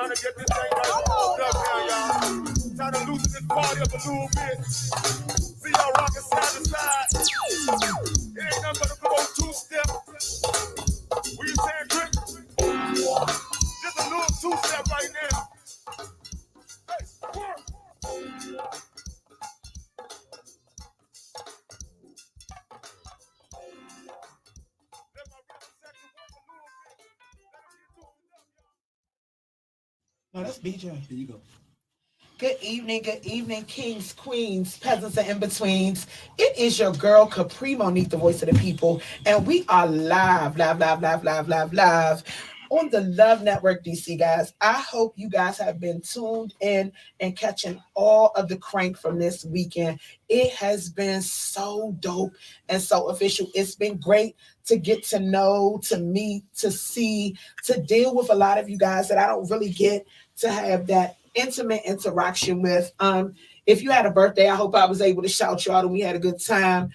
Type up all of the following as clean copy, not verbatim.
trying to get this thing right up now, y'all. Trying to loosen this party up a little bit. See y'all rocking side to side. It ain't nothing but a good old two-step. What you saying, Chris? Just a little two-step right now. Hey, work. No, that's BJ. Here you go. Good evening, kings, queens, peasants, and in-betweens. It is your girl, Kapri, Monique, the voice of the people, and we are live on the Love Network DC, guys. I hope you guys have been tuned in and catching all of the crank from this weekend. It has been so dope and so official. It's been great to get to know, to meet, to see, to deal with a lot of you guys that I don't really get to have that intimate interaction with. If you had a birthday, I hope I was able to shout you out and we had a good time.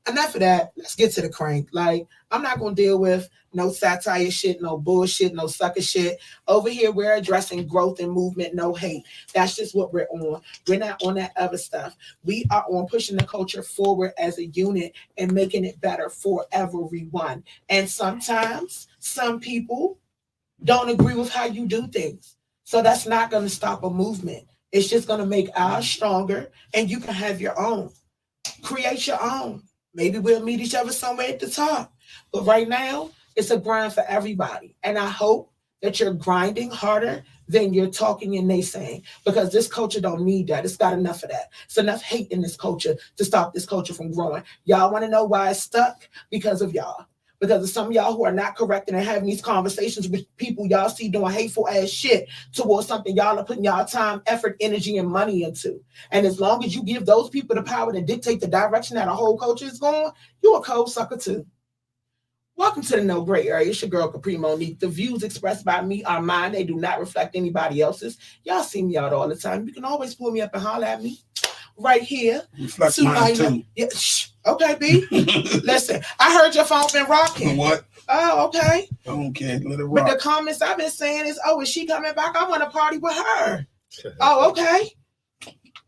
Enough of that. Let's get to the crank. Like, I'm not going to deal with no satire shit, no bullshit, no sucker shit. Over here, we're addressing growth and movement, no hate. That's just what we're on. We're not on that other stuff. We are on pushing the culture forward as a unit and making it better for everyone. And sometimes some people don't agree with how you do things. So that's not going to stop a movement. It's just going to make ours stronger, and you can have your own. Create your own. Maybe we'll meet each other somewhere at the top. But right now, it's a grind for everybody. And I hope that you're grinding harder than you're talking and naysaying, because this culture don't need that. It's got enough of that. It's enough hate in this culture to stop this culture from growing. Y'all want to know why it's stuck? Because of y'all. Because of some of y'all who are not correcting and having these conversations with people y'all see doing hateful ass shit towards something y'all are putting y'all time, effort, energy, and money into. And as long as you give those people the power to dictate the direction that a whole culture is going, you a cold sucker too. Welcome to the No Gray Area. It's your girl, Kapri Monique. The views expressed by me are mine. They do not reflect anybody else's. Y'all see me out all the time. You can always pull me up and holler at me. Right here. Reflect mine too. Yeah, okay, B. Listen, I heard your phone been rocking. What? Oh, okay. I don't care. Let it rock. But the comments I've been saying is, oh, is she coming back? I want to party with her. Oh, okay.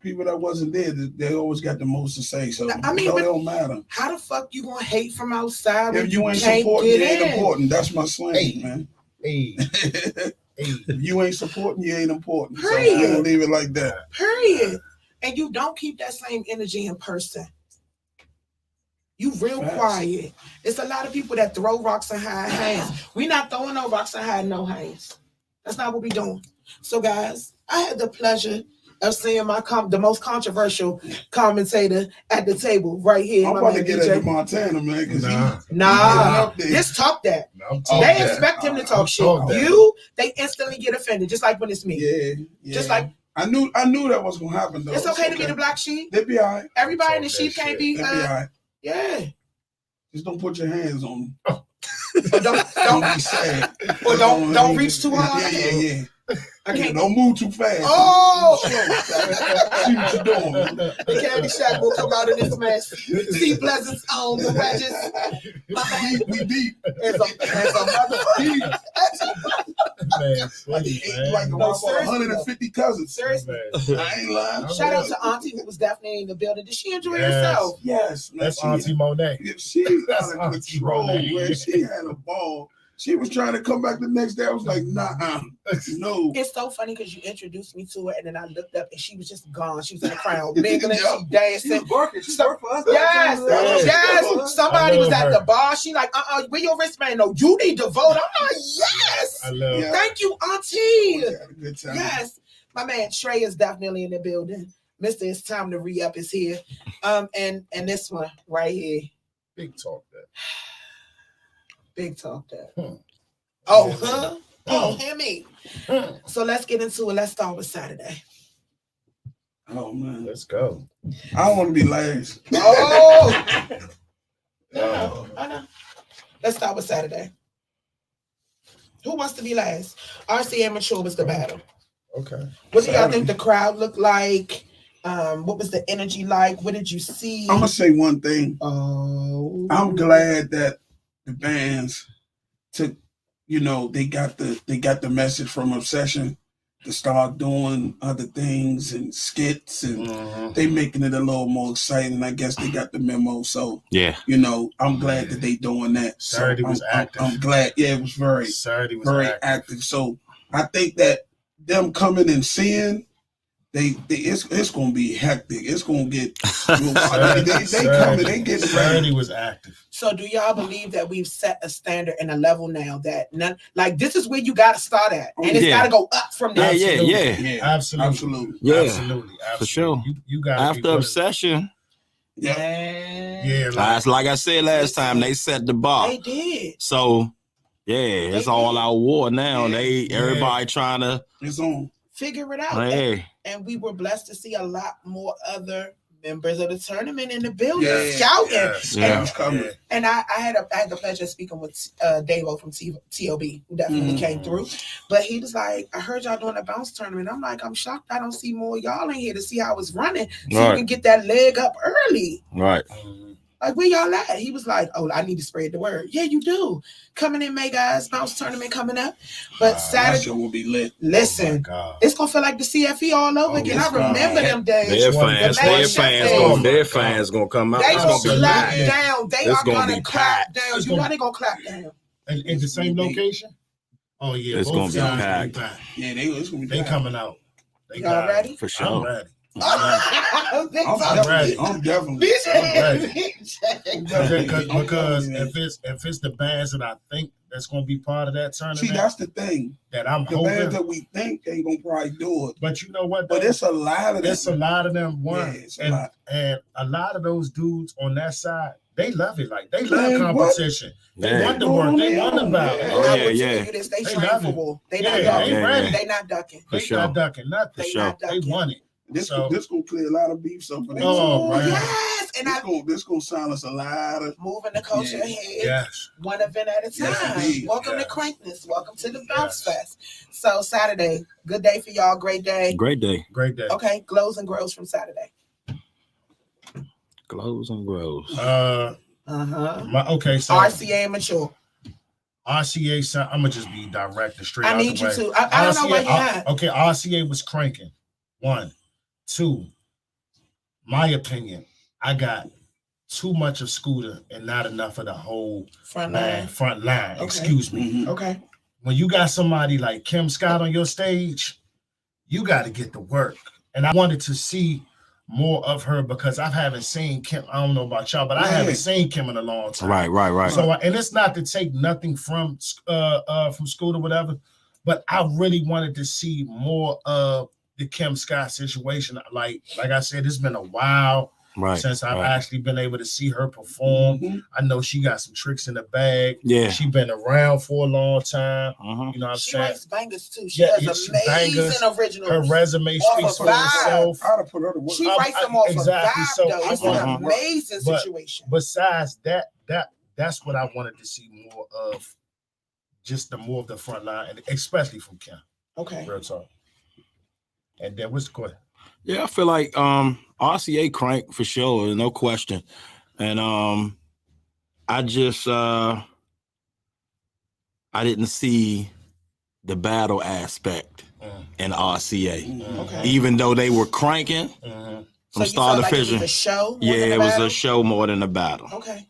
People that wasn't there, they always got the most to say. So I mean, it don't matter. How the fuck you gonna hate from outside? If you ain't supporting, you ain't important. That's my slang, man. Hey. If you ain't supporting, you ain't important. Period. So I don't leave it like that. Period. And you don't keep that same energy in person. You real quiet. It's a lot of people that throw rocks and hide hands. We not throwing no rocks and hiding no hands. That's not what we doing. So, guys, I had the pleasure of seeing the most controversial commentator at the table right here. I'm about to get at Montana, man. Just talk that. They expect him to talk shit. They instantly get offended, just like when it's me. Yeah. Just like I knew that was gonna happen though. It's okay to be the black sheep. They be all right. Everybody in the sheep can't be. They be all right. Yeah. Just don't put your hands on them. don't be sad. Or don't reach too hard. Yeah. I can't. Don't move too fast. Oh! See what you're doing. The candy shack will come out of this mess. See Pleasant's on the wedges. We deep. As a motherfucker. Like about 150 cousins. Seriously. I ain't lying. Shout out to Auntie, who was definitely in the building. Did she enjoy herself? Yes, man. That's Auntie Monet. She was out of control, man. She had a ball. She was trying to come back the next day. I was like, nah, no. It's so funny because you introduced me to her, and then I looked up, and she was just gone. She was in the crowd, mingling, she dancing. She worked for us. Yes. Somebody was at the bar. She like, where your wristband? No, you need to vote. I'm like, yes. Thank you, Auntie. Had a good time. Yes. My man Trey is definitely in the building. Mr. It's Time to Re-Up is here. And this one right here. Big talk that. Big talk that. Oh, hear me. So let's get into it. Let's start with Saturday. Oh, man. Let's go. I don't want to be last. Oh! I know. Let's start with Saturday. Who wants to be last? RC Amateur was the battle. Okay. What do y'all think the crowd looked like? What was the energy like? What did you see? I'm going to say one thing. Oh. I'm glad that the bands took, they got the message from Obsession to start doing other things and skits, and they making it a little more exciting. I guess they got the memo. So yeah, you know, I'm glad that they doing that. Saturday so was active. I'm glad. Yeah, it was very active. So I think that them coming and seeing, it's gonna be hectic. It's gonna get they getting Saturday was active. So do y'all believe that we've set a standard and a level now that none, like this is where you gotta start at, and it's gotta go up from there? Yeah, absolutely, yeah, absolutely, for sure. You got after Obsession. Yeah, like I said last time, they set the bar. They did. So it's all out war now. Everybody trying to figure it out. Hey. And we were blessed to see a lot more other members of the tournament in the building shouting. And I had the pleasure of speaking with Davo from TOB, who definitely came through. But he was like, I heard y'all doing a bounce tournament. I'm like, I'm shocked I don't see more y'all in here to see how it's running, so you can get that leg up early. Right. Like, where y'all at? He was like, oh, I need to spread the word. Yeah, you do. Coming in May, guys. Bounce tournament coming up. But Saturday will be lit. Listen, it's going to feel like the CFE all over again. I remember them days. Their fans going to come out. They going to clap down. They are going to clap packed. down. You know they going to clap down. In the same location? Oh, yeah. It's going to be packed. Yeah, it's going to be They coming out. Y'all ready? For sure. I'm ready. I'm definitely ready. Because if it's the bands that I think that's going to be part of that tournament. See, that's the thing. That I'm the hoping. bands that we think ain't going to probably do it. But you know what? Though? But it's a lot of them. It's a lot of them. Yeah, and a lot of those dudes on that side, they love it. Like, they love competition. They want to work. They want to battle. They train for war. They not ducking. They not ducking. They not ducking nothing. They want it. This gonna clear a lot of beefs up for them. Yes, and this gonna silence a lot of moving the culture ahead. Yes, one event at a time. Welcome to Crankness. Welcome to the Bounce Fest. So Saturday, good day for y'all. Great day. Great day. Okay, glows and grows from Saturday. Glows and grows. So RCA and Mature. RCA, I'm gonna just be direct and straight. I need you to. I don't know where you're at. Okay, RCA was cranking. 1, 2. My opinion, I got too much of Scooter and not enough of the whole front line. Okay. Excuse me. Okay. When you got somebody like Kim Scott on your stage, you got to get to work. And I wanted to see more of her because I haven't seen Kim. I don't know about y'all, but I haven't seen Kim in a long time. Right. So, and it's not to take nothing from Scooter, whatever, but I really wanted to see more of the Kim Scott situation. Like I said, it's been a while since I've actually been able to see her perform. I know she got some tricks in the bag. Yeah, she been around for a long time. You know what I'm saying? She writes bangers too. She has amazing originals. Her resume speaks for herself. She writes them off of vibe, though. It's an amazing situation. Besides that's what I wanted to see more of. Just the more of the front line, and especially from Kim. Okay. Real talk. And then what's the question? Yeah, I feel like RCA crank for sure, no question. And I just I didn't see the battle aspect in RCA. Okay. Even though they were cranking from start to finish. It was a show? It was a show more than a battle. Okay.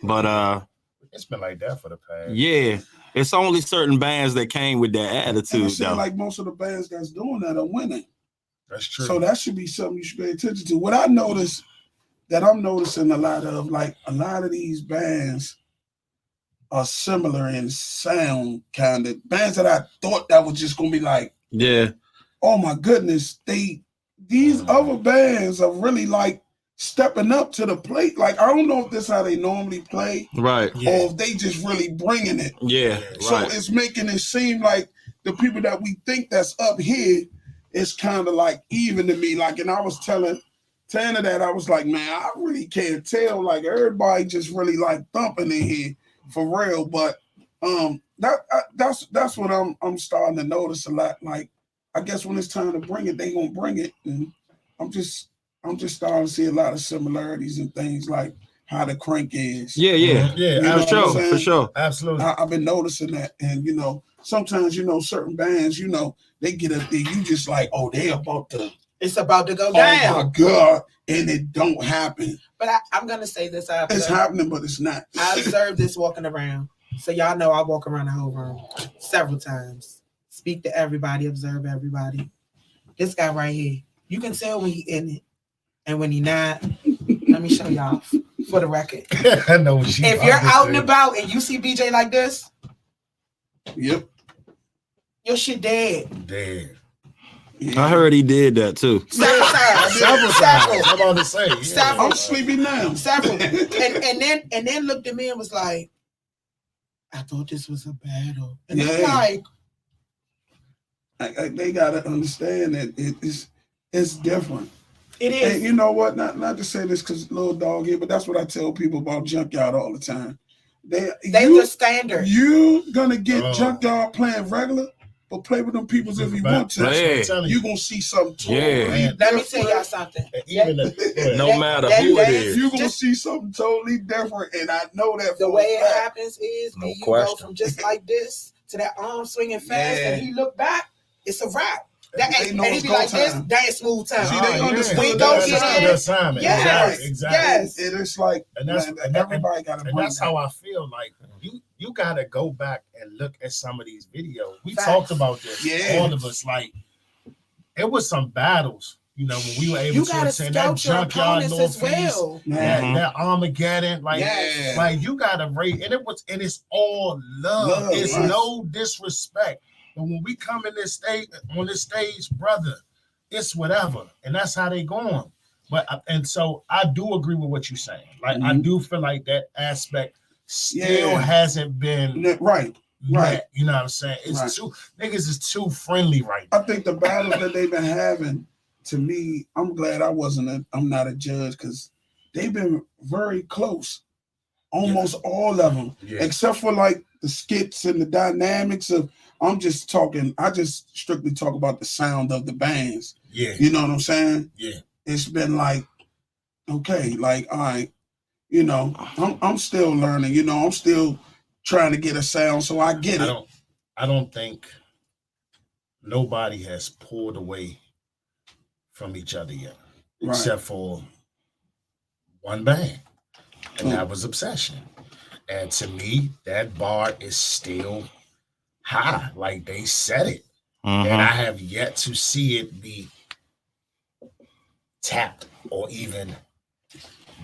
But it's been like that for the past. Yeah. It's only certain bands that came with that attitude, though. Like most of the bands that's doing that are winning. That's true. So that should be something you should pay attention to. What I noticed that I'm noticing a lot of these bands are similar in sound, kind of bands that I thought that was just gonna be like, oh my goodness, these other bands are really like stepping up to the plate. Like, I don't know if this is how they normally play, right? Or if they just really bringing it, So it's making it seem like the people that we think that's up here is kind of like even to me. Like, and I was telling Tanner that I was like, man, I really can't tell. Like, everybody just really like thumping in here for real. But that's what I'm starting to notice a lot. Like, I guess when it's time to bring it, they gonna bring it, and I'm just starting to see a lot of similarities and things like how the crank is. Yeah, for sure. Absolutely. I've been noticing that, and sometimes, certain bands, they get up there, you just like, oh, they about to. It's about to go Oh down. my God. And it don't happen. But I'm going to say this. It's happening, but it's not. I observed this walking around. So y'all know I walk around the whole room several times. Speak to everybody, observe everybody. This guy right here, you can tell when he in it and when he not. Let me show y'all for the record. I know what If you're out and about and you see BJ like this, yep, your shit dead. Dead. I heard he did that too. Several times. I'm about to say. Yeah. Several. I'm sleepy now. Several. And then looked at me and was like, I thought this was a battle. And I'm like, they gotta understand that it's different. It is. And you know what? Not to say this because little dog here, but that's what I tell people about Junkyard all the time. They're the standard. You gonna get Junkyard playing regular, but play with them peoples if you want to. You gonna see something totally Let me tell y'all something. No matter who it is, you gonna see something totally different, and I know that. The way it happens is you go from just like this to that arm swinging fast, and he look back, it's a wrap. And he be like this, that is smooth time. See, they understand. We go get it. Assignment. Yes, exactly. Yes. And it's like, and everybody got to. And that's how I feel. Like you got to go back and look at some of these videos. We talked about this. Yeah. All of us. Like it was some battles. When we were able to attend that Junkyard Northeast, that Armageddon, like you gotta rate, and it's all love. It's no disrespect. And when we come in this stage, brother, it's whatever, and that's how they going. But and so I do agree with what you're saying. Like I do feel like that aspect still hasn't been right. You know what I'm saying? It's too niggas is too friendly right now. I think the battles that they've been having, to me, I'm glad I'm not a judge because they've been very close. Almost all of them, except for like the skits and the dynamics of. I just strictly talk about the sound of the bands. Yeah. You know what I'm saying? Yeah. It's been like, okay, like, all right, I'm still learning, I'm still trying to get a sound, so I get it. I don't think nobody has pulled away from each other yet, except for one band, and that was Obsession. And to me, that bar is still high. Like they said it, and I have yet to see it be tapped or even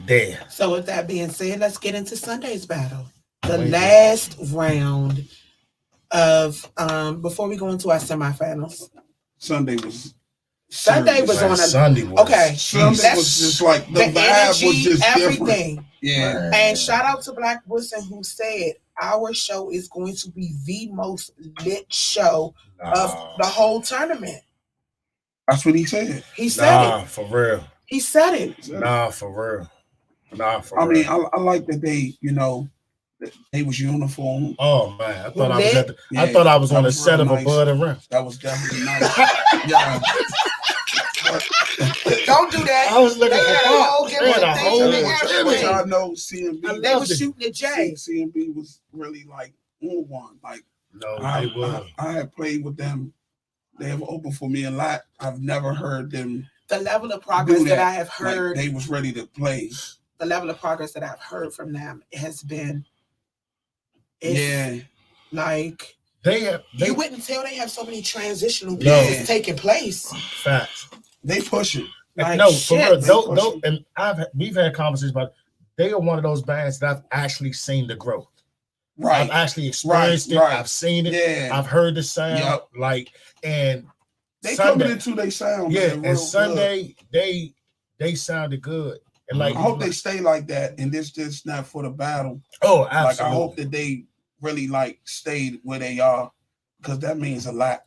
there. So with that being said, let's get into Sunday's battle. The last round of before we go into our semifinals. Sunday was Sunday was on a Sunday was, okay. Sunday was just like the vibe energy, was just everything. Different. Yeah. And shout out to Black Wilson who said our show is going to be the most lit show of the whole tournament. That's what he said. He said it. For real. He said it. For real. I mean, I like that they, they was uniform. Oh man, I thought I was on a set of a Bud and Rim. That was definitely nice. Yeah. Don't do that. I was looking for I know CMB. They was shooting at Jay. CMB was really like on one. Like I had played with them. They have opened for me a lot. I've never heard them. The level of progress that I have heard, like they was ready to play. The level of progress that I've heard from them has been, like you wouldn't tell they have so many transitional pieces taking place. Facts. They push it. Like, for real. And we've had conversations about. They are one of those bands that I've actually seen the growth. Right. I've actually experienced it. I've seen it. Yeah. I've heard the sound. And they coming into their sound. Yeah. And Sunday they sounded good. And like I hope they stay like that. And this just not for the battle. Oh, absolutely. Like I hope that they really stayed where they are, because that means a lot,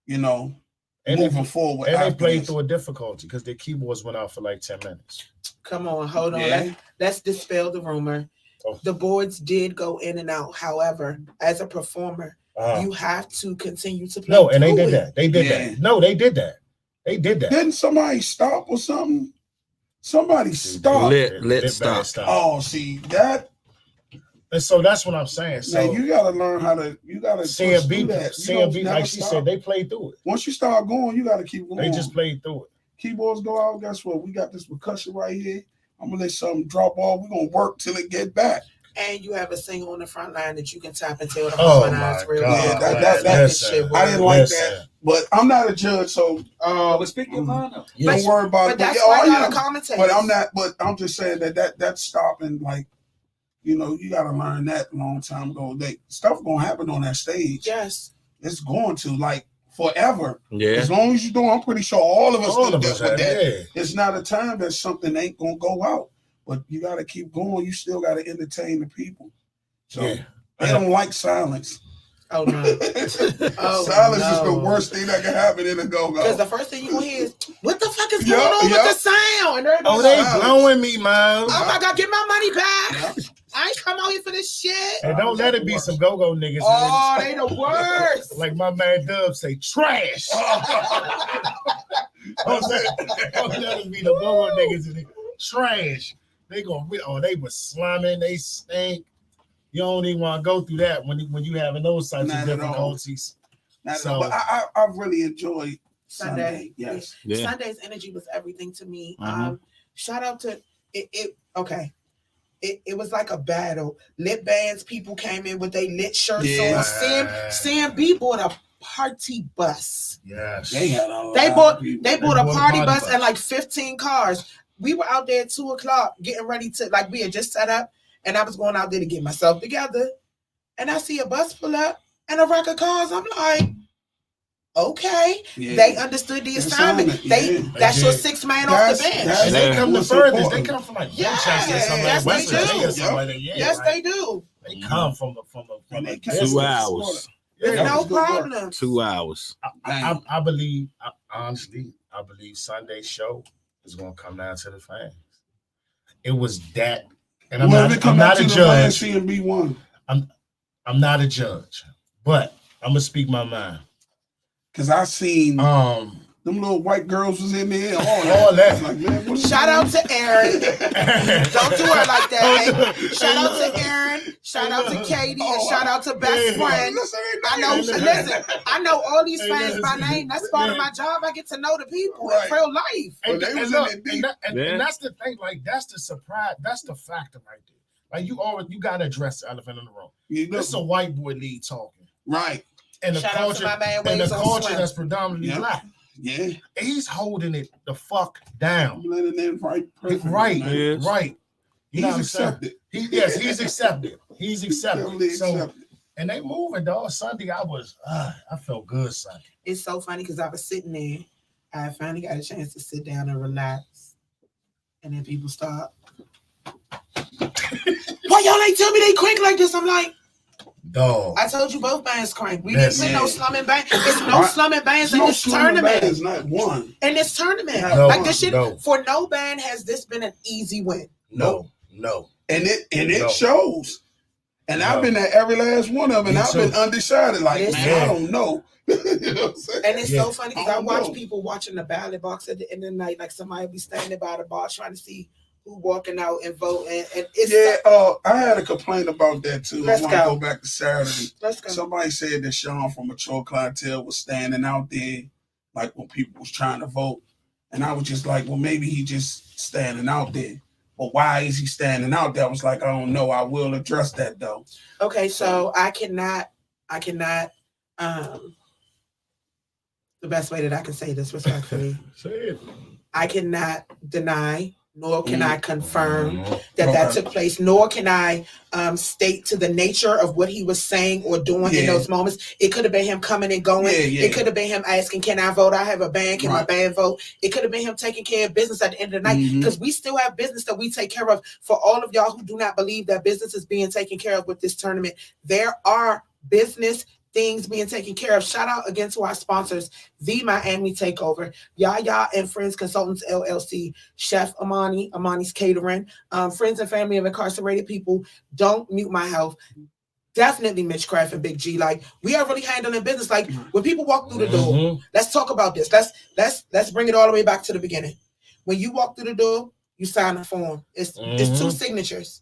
and moving forward. And they played through a difficulty because their keyboards went out for like 10 minutes. Come on, hold on. Let's dispel the rumor. The boards did go in and out. However, as a performer, you have to continue to play. No, and they did that. They did that. No, they did that. They did that. Didn't somebody stop or something? Somebody stopped. Lit stop. Oh, see that. And so that's what I'm saying. So now you gotta learn how to. You gotta CMB, that. CMB, like she said, they played through it. Once you start going, you gotta keep going. They just played through it. Keyboards go out. Guess what? We got this percussion right here. I'm gonna let something drop off. We're gonna work till it get back. And you have a singer on the front line that you can tap and tell the harmonize real God. well. Yeah, that shit. I didn't like that, but I'm not a judge, so but speak your mind up. don't worry about it. But that's why y'all the commentators. But I'm not. But I'm just saying that's stopping. Like, you know, you got to learn that a long time ago. Stuff gonna happen on that stage. Yes, it's going to like forever. Yeah. As long as you do, I'm pretty sure all of us All did of us that. yeah. It's not a time that something ain't gonna go out, but you got to keep going. You still got to entertain the people. So they don't like silence. Oh no! Silence is the worst thing that can happen in a go-go. Because the first thing you gonna hear is, "What the fuck is going on with the sound?" And they blowing me, man. Oh my God, get my money back! I ain't come out here for this shit. And don't let it be some go-go niggas. Oh, they the worst. Like my man Dub say, trash. Don't let it be the go-go niggas in it. Trash. They was slamming, they stink. You don't even want to go through that when you having those types of difficulties. But I really enjoyed Sunday. Yes. Yeah. Sunday's energy was everything to me. Shout out to it. Okay. It was like a battle. Lit bands, people came in with their lit shirts on. CMB bought a party bus. Yes. They bought a party bus and like 15 cars. We were out there at 2:00 getting ready to, like, we had just set up, and I was going out there to get myself together. And I see a bus pull up and a wreck of cars. I'm like, okay. Yeah. They understood the assignment. That's your 6 man off the bench. And they come the furthest. They come from like Manchester or something, like West Virginia or something like that. Yes, they do. They come from 2 hours. There's no problem. 2 hours. I believe Sunday's show is going to come down to the fans. It was that, and I'm not a judge. I'm not a judge, but I'm gonna speak my mind. Cause I seen them little white girls was in there. All that. Like, man, shout out to Aaron. Don't do her like that. Shout out to Aaron. Shout out to Katie. And shout out to Best Friend. I know all these fans by name. That's part of my job. I get to know the people in real life. And that's the thing. Like, that's the surprise. That's the factor right there. Like, you gotta address the elephant in the room. It's a white boy lead talking. Right. And the culture that's predominantly black. Yeah. He's holding it the fuck down. Right. He's accepted. He's accepted. He's accepted. So, and they moving, dog. Sunday, I felt good Sunday. It's so funny because I was sitting there. I finally got a chance to sit down and relax. And then people start, why y'all ain't tell me they crank like this? I'm like, dog. I told you both bands crank. We didn't put no slumming bands. There's no slumming bands in this tournament. There's not one. In this tournament. This shit, for no band has this been an easy win. No. And it shows. And I've been at every last one of them, and I've been undecided. Like, I don't know. You know what I'm saying? And it's so funny because I watch people watching the ballot box at the end of the night. Like, somebody be standing by the bar trying to see who walking out and voting. And it's I had a complaint about that too. Let's I want to go back to Saturday. Let's go. Somebody said that Sean from Mature Clientele was standing out there, like when people was trying to vote. And I was just like, well, maybe he just standing out there. But why is he standing out there? I was like, I don't know. I will address that though. Okay, so I cannot the best way that I can say this respectfully. Say it. I cannot deny, nor can I confirm that took place, nor can I state to the nature of what he was saying or doing in those moments. It could have been him coming and going. It could have been him asking, can I vote? I have a band. Can my band vote? It could have been him taking care of business at the end of the night, because we still have business that we take care of. For all of y'all who do not believe that business is being taken care of with this tournament, there are business things being taken care of. Shout out again to our sponsors, The Miami Takeover, Yaya and Friends Consultants LLC, Chef Amani's Catering, Friends and Family of Incarcerated People, Don't Mute My Health, definitely Mitch Craft and Big G. Like, we are really handling business. Like, when people walk through the door, let's talk about this. Let's bring it all the way back to the beginning. When you walk through the door, you sign a form. It's 2 signatures.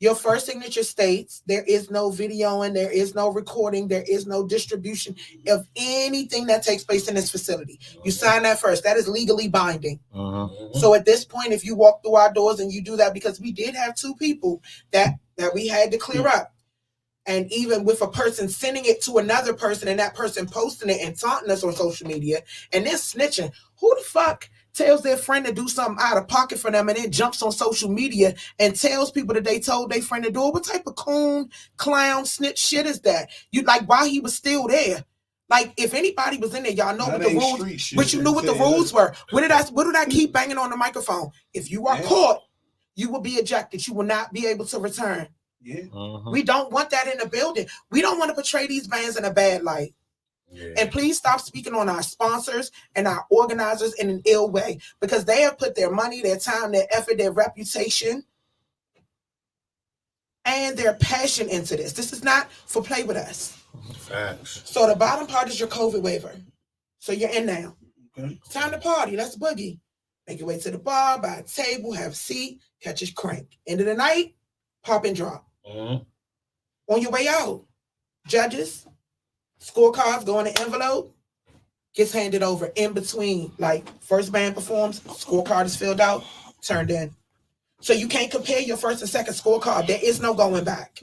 Your first signature states there is no videoing, there is no recording, there is no distribution of anything that takes place in this facility. You sign that first. That is legally binding. So at this point, if you walk through our doors and you do that, because we did have 2 people that we had to clear up. And even with a person sending it to another person and that person posting it and taunting us on social media and then snitching, who the fuck tells their friend to do something out of pocket for them and then jumps on social media and tells people that they told their friend to do it? What type of coon, clown, snitch shit is that? You like while he was still there. Like if anybody was in there, y'all know what the rules, but you knew what the rules were. What did I keep banging on the microphone? If you are caught, you will be ejected. You will not be able to return. Yeah. We don't want that in the building. We don't want to portray these bands in a bad light. And please stop speaking on our sponsors and our organizers in an ill way, because they have put their money, their time, their effort, their reputation, and their passion into this. This is not for play with us. Facts. So the bottom part is your COVID waiver. So you're in now. Okay. It's time to party. Let's boogie. Make your way to the bar, buy a table, have a seat, catch a crank. End of the night, pop and drop. On your way out, judges, scorecards go in an envelope, gets handed over in between. Like first band performs, scorecard is filled out, turned in. So you can't compare your first and second scorecard. There is no going back.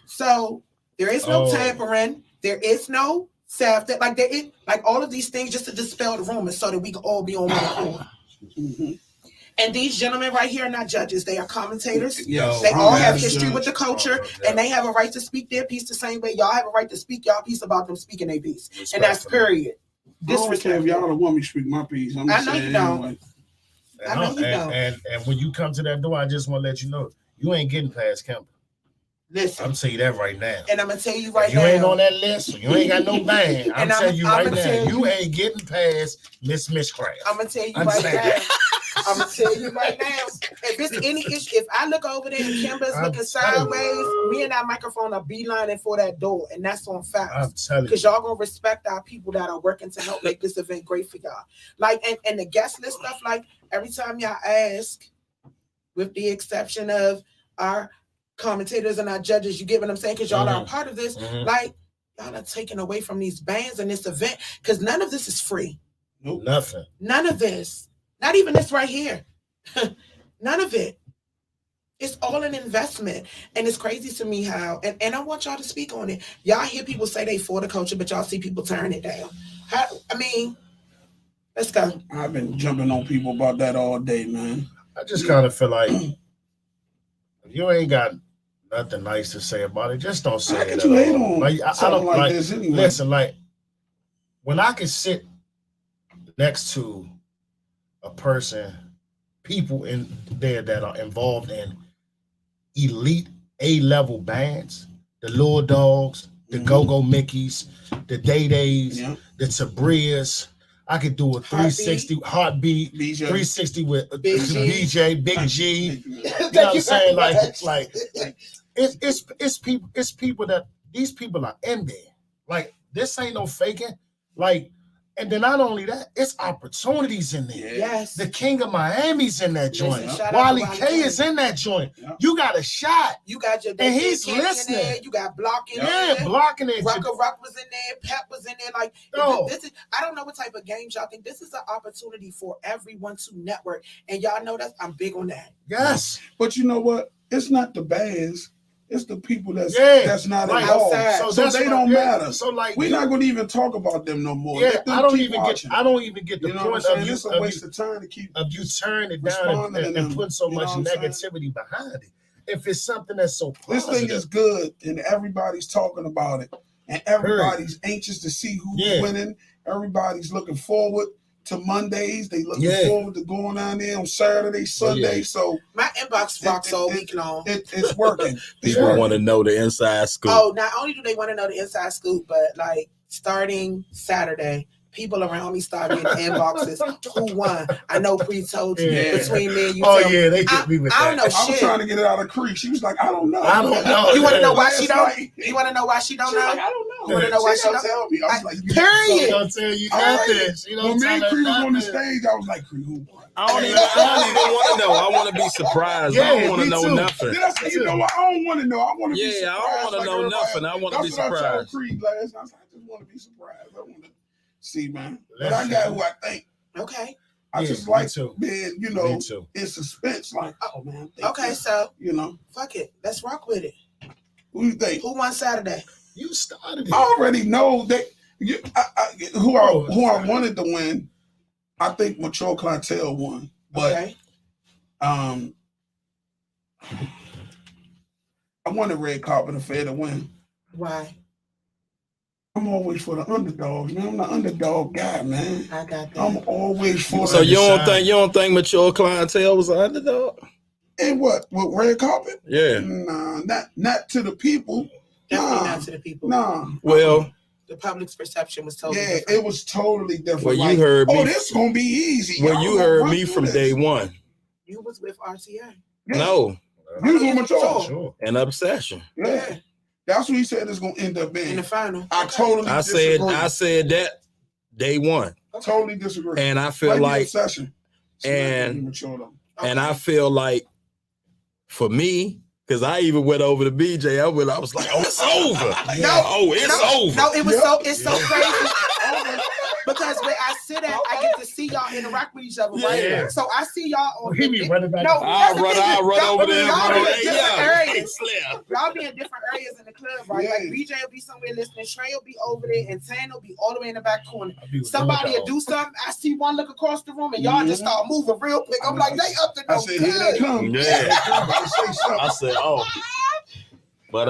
So there is no tampering. There is no theft. That like there is like all of these things just to dispel the rumors so that we can all be on one accord. And these gentlemen right here are not judges. They are commentators. Yes. They all have history with the culture, and they have a right to speak their piece the same way y'all have a right to speak y'all piece about them speaking their piece. And that's period. I don't care if y'all don't want me to speak my piece. I know you don't. Anyway. I know you don't. And when you come to that door, I just want to let you know, you ain't getting past Kemper. Listen. I'm telling you that right now. And I'm going to tell you right you now. You ain't on that list. So you ain't got no band. I'm telling you right now. You ain't getting past Miss Mishcraft. I'm going to tell you right now. I'm gonna tell you right now, if it's any issue, if I look over there and Kimber's looking sideways, me and that microphone are beelining for that door, and that's on facts. I'm telling you, because y'all gonna respect our people that are working to help make this event great for y'all. Like, and the guest list stuff, like every time y'all ask, with the exception of our commentators and our judges, you get what I'm saying? Because y'all are a part of this. Like, y'all are taking away from these bands and this event, because none of this is free. Nope. Nothing. None of this. Not even this right here. None of it. It's all an investment. And it's crazy to me how, and I want y'all to speak on it. Y'all hear people say they for the culture, but y'all see people turn it down. Let's go. I've been jumping on people about that all day, man. I just kind of feel like if you ain't got nothing nice to say about it, just don't say it. You hate on like, I don't like this anyway. Listen, like when I can sit next to a person, people in there that are involved in elite A-level bands, the Lil Dogs, the Go-Go Mickeys, the Day-Days, the Tabrias. I could do a 360 heartbeat, BJ. 360 with BJ, Big G. You know what I'm saying? Like it's people that these people are in there. Like this ain't no faking. Like, and then not only that, it's opportunities in there. Yes. The King of Miami's in that joint. Wally K is in that joint. You got a shot. You got your and he's listening. In there. You got blocking in there. Blocking it. Ruck was in there. Pep was in there. Like, this is, I don't know what type of games y'all think. This is an opportunity for everyone to network. And y'all know that I'm big on that. Yes. But you know what? It's not the bands. It's the people that's not involved. So they don't matter. So like we're not going to even talk about them no more. Yeah, I don't even get the point of you. It's a waste of time to keep of you turning it down and putting so much negativity behind it. If it's something that's so positive. This thing is good and everybody's talking about it and everybody's anxious to see who's winning. Everybody's looking forward to Mondays. They looking forward to going down there on Saturday, Sunday. So my inbox rocks all week long. It's working. People want to know the inside scoop. Oh, not only do they want to know the inside scoop, but like starting Saturday, people around me start getting inboxes. Who won? I know Pre told you between me and you. Oh yeah, they hit me with that. I don't know I was shit. trying to get it out of Creek. She was like, I don't know. I don't know. You want to know why she don't? You want to know why she don't know? Like, I don't know. want to know why she she don't tell me. I was like, period. She don't tell you nothing. She don't when me tell and her Cree was on the nothing. stage, I was like, Cree, who won? I don't even want to know. I want to be surprised. I Yeah, don't want to me know too. nothing. Then I said, you know what? I don't want to know. I want to be surprised. Yeah, I don't want to like know everybody nothing. else. I want to be That's what I told surprised. Cree last night. I was like, I just want to be surprised. I want to see, man. But I got who I think. Okay. I Yeah, just me like too. being, you Me know, too. in suspense. Like, oh man. Okay, so you know, fuck it. Let's rock with it. who you think? Who won Saturday? You started it. I already know that who I wanted to win. I think Mature Clientele won, but Okay. I wanted Red Carpet Affair to win. Why? I'm always for the underdogs, man. I'm the underdog guy, man. I got that. I'm always for So the. you don't think Mature Clientele was an underdog? And what? With Red Carpet? Yeah. Nah, not to the people. Definitely not to the people. Nah. Well, The public's perception was totally Yeah, different. it was totally different. Well, you like, heard me. Oh, this gonna be easy. well, Y'all you gonna heard run me through from this. day one. You was with RTA. Yeah. No, You was with Mature. Sure. an obsession. Yeah. That's what he said it's gonna end up being. In the final. I totally disagree. I said that day one, Totally disagree. and I feel the like, obsession. and- Mature though. and I feel like, for me, because I even went over to BJ. I was like, oh, it's over. It's over. No, it was Yep. it's so crazy. Because where I sit at, I get to see y'all interact with each other, right? Yeah. So I see y'all on He be running back. No, I'll that's the thing. run Y'all- over there. y'all Bro. be in Hey, different yeah. areas. Slim. Y'all be in different areas in the club, right? Yeah. Like BJ will be somewhere listening, Trey will be over there, and Tan will be all the way in the back corner. I be with Somebody the will do something. I see one look across the room, and y'all just start moving real quick. I'm like, they up to I no said, here they good. come. Yeah. Here they come. I say something. I said, oh. But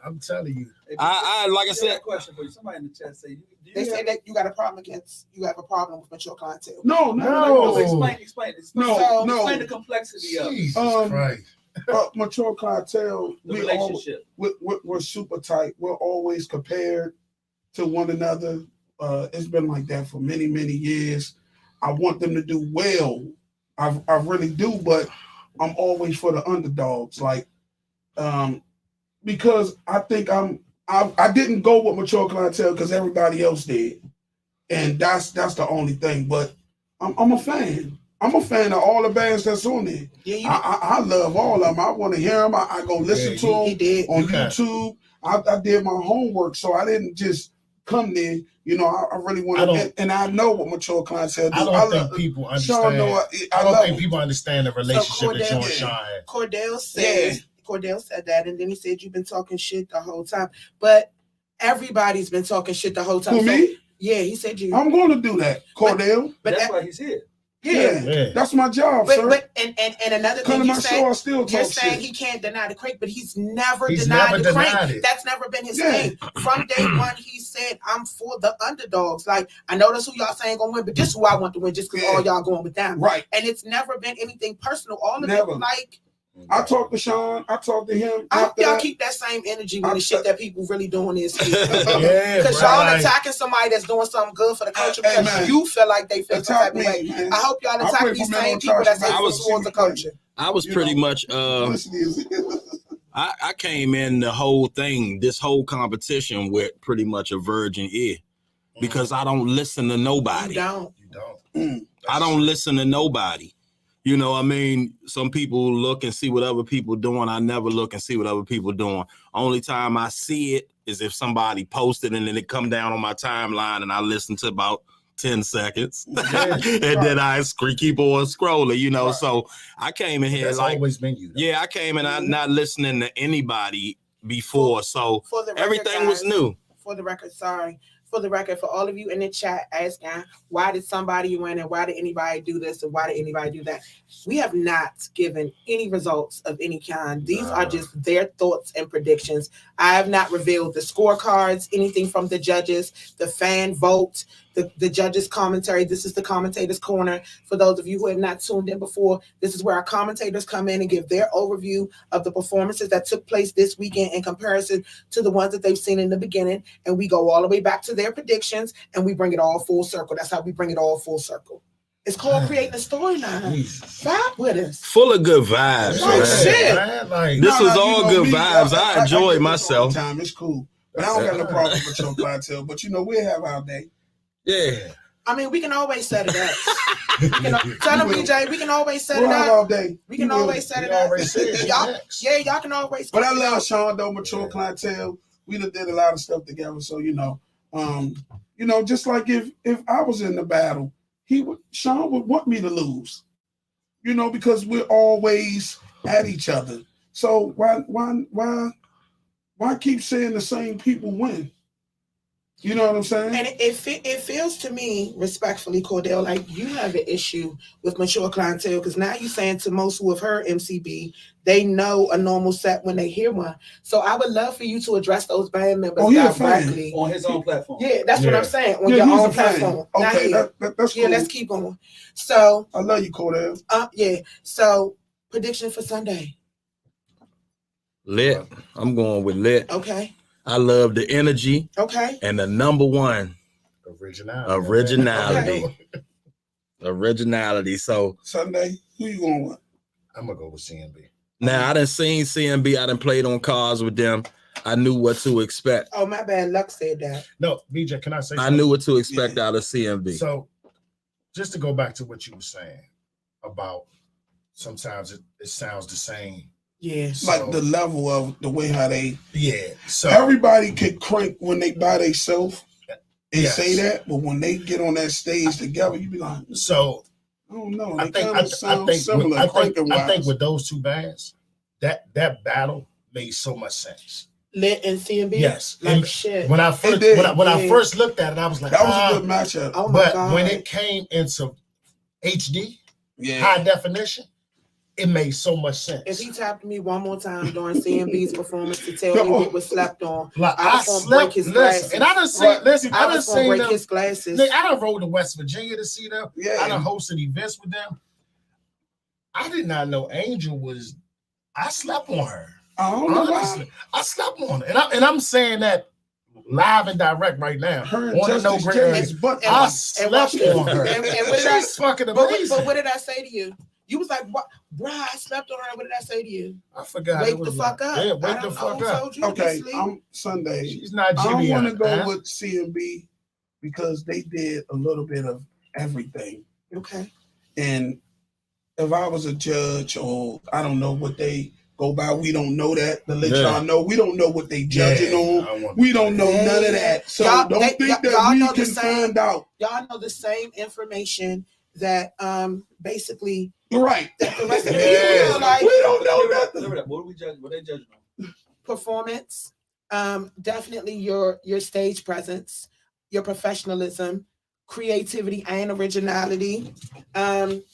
I'm telling you. I like I said, a question for you. Somebody in the chat say, They say that you have a problem with mature clientele. No. Explain. No. Explain the complexity of it. Jesus Christ. Mature Clientele, The relationship. we're super tight. We're always compared to one another. It's been like that for many, many years. I want them to do well. I really do, but I'm always for the underdogs. Like, because I think I didn't go with Mature Clientele because everybody else did, and that's the only thing. But I'm a fan. I'm a fan of all the bands that's on there. Yeah, I love all of them. I want to hear them. I go listen to them he did. on Okay. YouTube. I did my homework, so I didn't just come there. You know, I really want to, and I know what Mature Clientele do. I don't think people understand. I don't think people understand the relationship that you and Sean had. Cordell said that, and then he said you've been talking shit the whole time. But everybody's been talking shit the whole time. Who, me? Yeah, he said you. I'm going to do that, Cordell. But That's why he's here. Yeah, that's my job, sir. But another Come thing to you my said, show, I still you're talk saying shit. he can't deny the crank, but he's never He's denied never the crank. denied it. That's never been his Yeah. thing. From day one, he said, I'm for the underdogs. Like, I know that's who y'all saying gonna win, but this is who I want to win just because Yeah. all y'all going with them. Right. And it's never been anything personal. All of Never. it, like, I talked to Sean. I talked to him. I hope after y'all that. keep that same energy when the I- shit that people really doing is Yeah, because bro. y'all attacking somebody that's doing something good for the culture Hey, because man. you feel like they feel some Attack type of me, way. man. I hope y'all I attack pray these for same mental people that's charge. hateful towards the culture. I was You pretty know, much I came in the whole thing, this whole competition with pretty much a virgin ear because I don't listen to nobody. You don't. You don't. I don't listen to nobody. You know, I mean, some people look and see what other people doing. I never look and see what other people doing. Only time I see it is if somebody posted and then it come down on my timeline and I listen to about 10 seconds and then I keep on scrolling, you know. Right. So I came in here That's like, always been you. Though. yeah, I came in not listening to anybody before. So For the record, everything was guys, new. For the record, for all of you in the chat asking, why did somebody win and why did anybody do this and why did anybody do that? We have not given any results of any kind. These are just their thoughts and predictions. I have not revealed the scorecards, anything from the judges, the fan vote, the judges' commentary. This is the commentators' corner. For those of you who have not tuned in before, this is where our commentators come in and give their overview of the performances that took place this weekend in comparison to the ones that they've seen in the beginning. And we go all the way back to their predictions and we bring it all full circle. That's how we bring it all full circle. It's called creating a storyline. Vibe with us. Full of good vibes, Oh, man. shit. Man, like, This was all you know good me, vibes. I enjoyed get this all myself. the time. It's cool. But I don't got no problem with your clientele. But you know, we'll have our day. Yeah. I mean, we can always set it up. Tell them, BJ, we can always set We'll it have up. all day. We can always set it up. Y'all can always. But I love Sean though, mature clientele. We done did a lot of stuff together. So you know, just like if I was in the battle, Sean would want me to lose. You know, because we're always at each other. So why keep saying the same people win? You know what I'm saying? And it feels to me, respectfully, Cordell, like you have an issue with mature clientele because now you're saying to most who have heard MCB, they know a normal set when they hear one. So I would love for you to address those band members directly on his own platform. Yeah, that's what I'm saying. On your own platform. Okay, that's cool. Yeah, let's keep going. So I love you, Cordell. Yeah. So prediction for Sunday. Lit. I'm going with lit. Okay. I love the energy. Okay. And the number one, originality. Okay. Originality. So Sunday, who you going with? I'm gonna go with CMB. Now I done seen CMB. I done played on cars with them. I knew what to expect. Oh, my bad. Luck said that. No, BJ, can I say something? I knew what to expect out of CMB. So just to go back to what you were saying about sometimes it sounds the same. Yeah. Like the level of the way how they. Yeah. So everybody can crank when they by themselves and say that, but when they get on that stage together, you be like, so I don't know. I think with those two bands, that battle made so much sense. Lit and CMB. Yes. Like shit. When I first looked at it, I was like, that was a good matchup. Oh my but God. when it came into HD, yeah, high definition, it made so much sense. If he tapped me one more time during CMB's performance to tell me what was slept on, like, I was gonna break his glasses. And I done seen, listen, I done seen break them. his glasses. I done rode to West Virginia to see them. Yeah. I done hosted events with them. I did not know Angel was. I slept on her. I don't know Honestly, I slept on her, and I'm saying that live and direct right now. Her and On the Justice No James, Great but I slept on her. And what did I? She's fucking But amazing. what did I say to you? You was like, "What, bruh? I slept on her." What did I say to you? I forgot. Wake the fuck up. Yeah, wake the fuck up. Okay, I'm Sunday. She's not I Jimmy. want to go with CMB because they did a little bit of everything. Okay. And if I was a judge, or I don't know what they go by, we don't know that. To let y'all know, we don't know what they judging on. We don't know none of that. So don't think that we can find out. Y'all know the same information that basically. You're right. That the rest of the people like, we don't know nothing. What are we judging? What they judging on? Performance, definitely your stage presence, your professionalism, creativity and originality,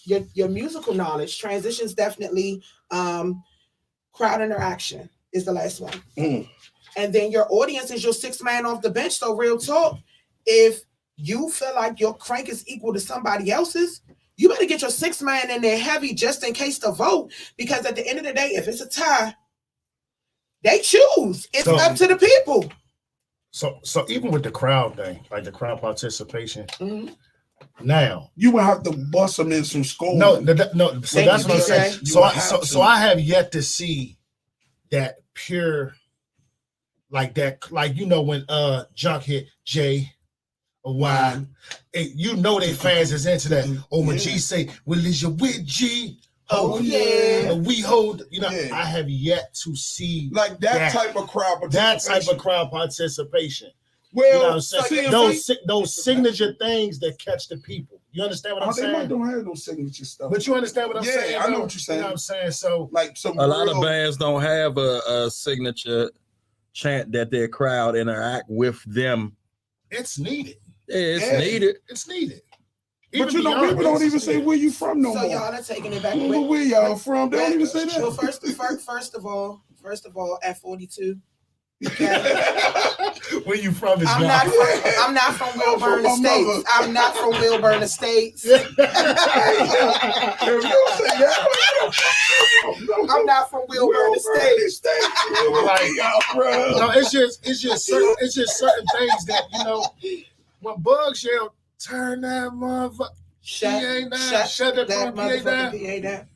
your musical knowledge. Transitions definitely, crowd interaction is the last one. And then your audience is your sixth man off the bench. So real talk, if you feel like your crank is equal to somebody else's, you better get your sixth man in there heavy just in case to vote. Because at the end of the day, if it's a tie, they choose. It's up to the people. So even with the crowd thing, like the crowd participation, now you will have to bust them in some score. No. So that's what I'm saying. So I have yet to see that pure, like that, like when Junk hit J. Why? You know they fans is into that. When G say, "Well, is you with G?" Oh yeah. We hold. I have yet to see like that type of crowd participation. That type of crowd participation. Well, those signature things that catch the people. You understand what I'm saying? They don't have no signature stuff. But you understand what I'm saying? Yeah, I know what you're saying. You know what I'm saying? So like a lot of bands don't have a signature chant that their crowd interact with them. It's needed. Yeah, it's needed. It's needed. But people don't even say where you from no more. So y'all are taking it back. Where y'all from? They don't even say that. Well, first of all, at 42. Okay. Where you from? I'm not from Wilburn Estates. I'm not from Wilburn Estates. I'm not from Wilburn Estates. No, it's just certain things that when Bugs yell, turn that motherfucker. Shut that PA down. PA down.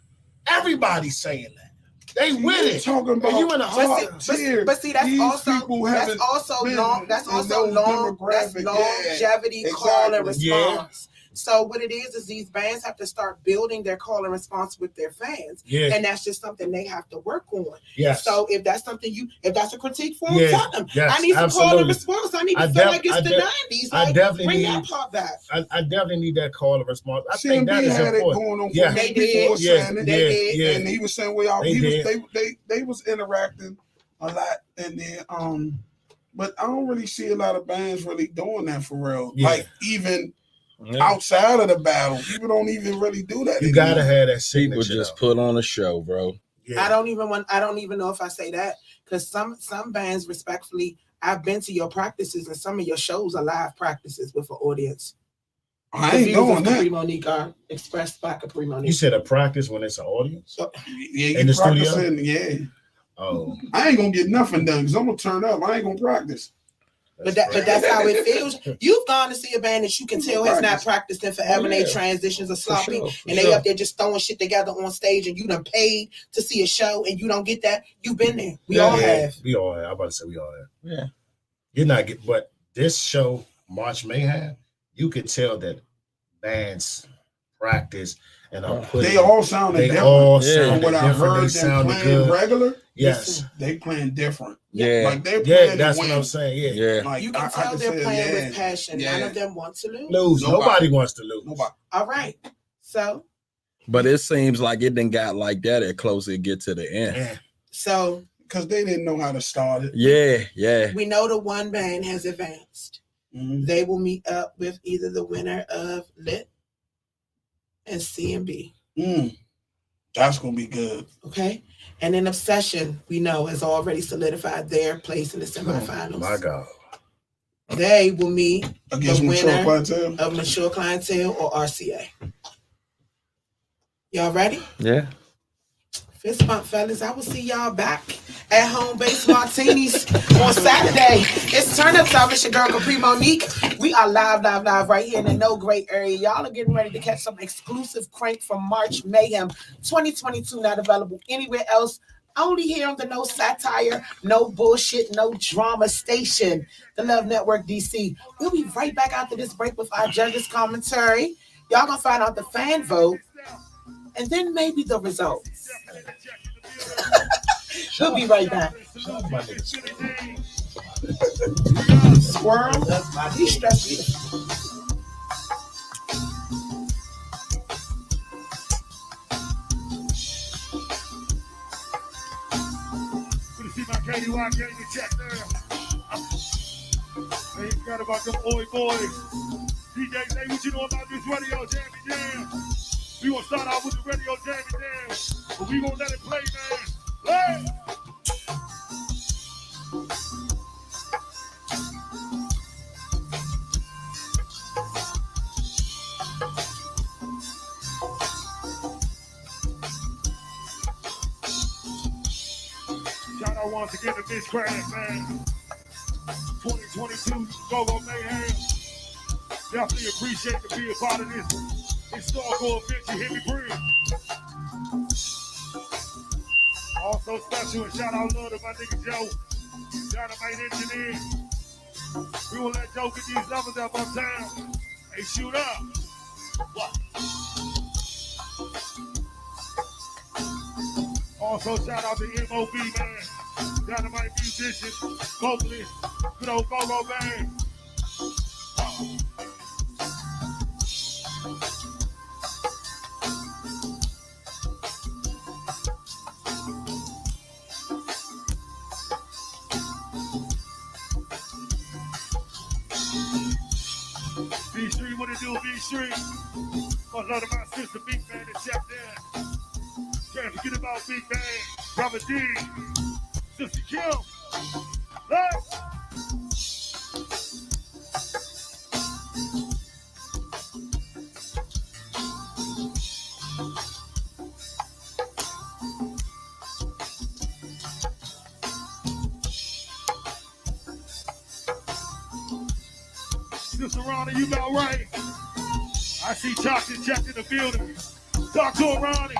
Everybody's saying that. They with it. Talking about And you in a hard tier. But see, that's These also people haven't been that's in also those long that's demographic- longevity yeah, call and exactly. response. So what it is these bands have to start building their call and response with their fans. Yeah. And that's just something they have to work on. Yes. So if that's something if that's a critique for them, Yeah. tell them. Yes, I need some absolutely. call and response. I need to feel like it's the 90s. I Like, definitely bring need that part back. I definitely need that call and response. I CMB think that is had important. it going on. Yeah. They before did. saying it. They did. Yeah. And he was saying they was interacting a lot, and then but I don't really see a lot of bands really doing that for real. Yeah. Like even outside of the battle, people don't even really do that. You gotta have that People signature. just put on a show, bro. Yeah. I don't even know if I say that, because some bands, respectfully, I've been to your practices, and some of your shows are live practices with an audience. I The ain't views doing of that. Kapri Monique are expressed by Kapri Monique. You said a practice when it's an audience? Yeah, In the studio? practicing, yeah. Oh. I ain't gonna get nothing done because I'm gonna turn up. I ain't gonna practice. But that's how it feels. You've gone to see a band that you can tell has not practiced in forever, and yeah. they transitions are sloppy, sure, and they up there just throwing shit together on stage, and you done paid to see a show, and you don't get that. You've been there. We all have. We all have. I'm about to say we all have. Yeah. You're not getting, but this show, March Mayhem, you could tell that bands practice and I'm putting. They all sounded They different. all Yeah. sounded What I different. heard They them sounded playing good. regular, Yes. they playing different. Yeah. Like they're Yeah, playing that's to what win. I'm saying. Yeah. Yeah. Like, You can I tell can they're say, playing yeah, with passion. yeah. None of them want to lose. Lose. Nobody wants to lose. Nobody. All right. So But it seems like it didn't got like that at closer it get to the end. Yeah. so Because they didn't know how to start it. Yeah, yeah. we know the one band has advanced. Mhm. They will meet up with either the winner of Lit and CMB. That's gonna be good. Okay. And then Obsession, we know, has already solidified their place in the semifinals. My God. They will meet Against the mature winner clientele. of Mature Clientele or RCA. Y'all ready? Yeah. Fist bump, fellas. I will see y'all back at Home Base Martinis on Saturday. It's Turn Up Time. It's your girl, Kapri Monique. We are live right here in the No Great area. Y'all are getting ready to catch some exclusive crank from March Mayhem 2022, not available anywhere else. Only here on the No Satire, No Bullshit, No Drama station, the Love Network DC. We'll be right back after this break with our judges' commentary. Y'all gonna find out the fan vote, and then maybe the results. We'll be right back. Squirrel, he stressed me. See my KDY getting the check there. They forgot about them Oi boys. DJ, say what you know about this radio jammy jam. We gonna start out with the radio jammy jam, but we gonna let it play, man. Play! Shout out once again to Miss Craig, man. 2022 Go-Go Mayhem. Definitely appreciate to be a part of this historical event. You hear me breathe. Also special and shout out love to my nigga Joe, Dynamite Engineer. We will let Joe get these numbers up on time. Hey, shoot up. What? Also shout out to MOB, man. Dynamite musician, vocalist, good old Go-Go band. B-Street, what it do, B-Street? Much love to my sister, Big Man, and Chef Dan. Can't forget about Big Man, Brother D, Sister Kim. Let's. Sister Ronnie, you about right. I see Chocolate Jack in the building. Talk to her, Ronnie.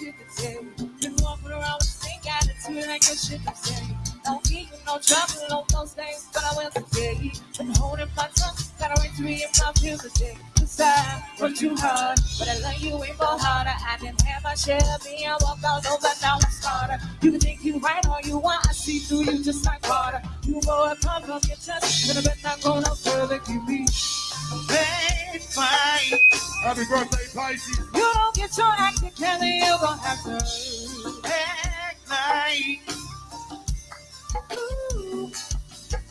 shit to say. Been walking around with the same attitude, ain't got shit to say. Don't give you no trouble on those things, but I will today. Been holding my tongue, got a right to be in my feels today. Cause I work too hard, but I love you way more harder. I didn't have my share of me, I walked all over, now I'm smarter. You can think you right all you want, I see through you just like water. You go a pump from your chest, but I bet not go no further, give me bad fight. Happy birthday, Pisces. You don't get your act together, you gon' have to act like ooh,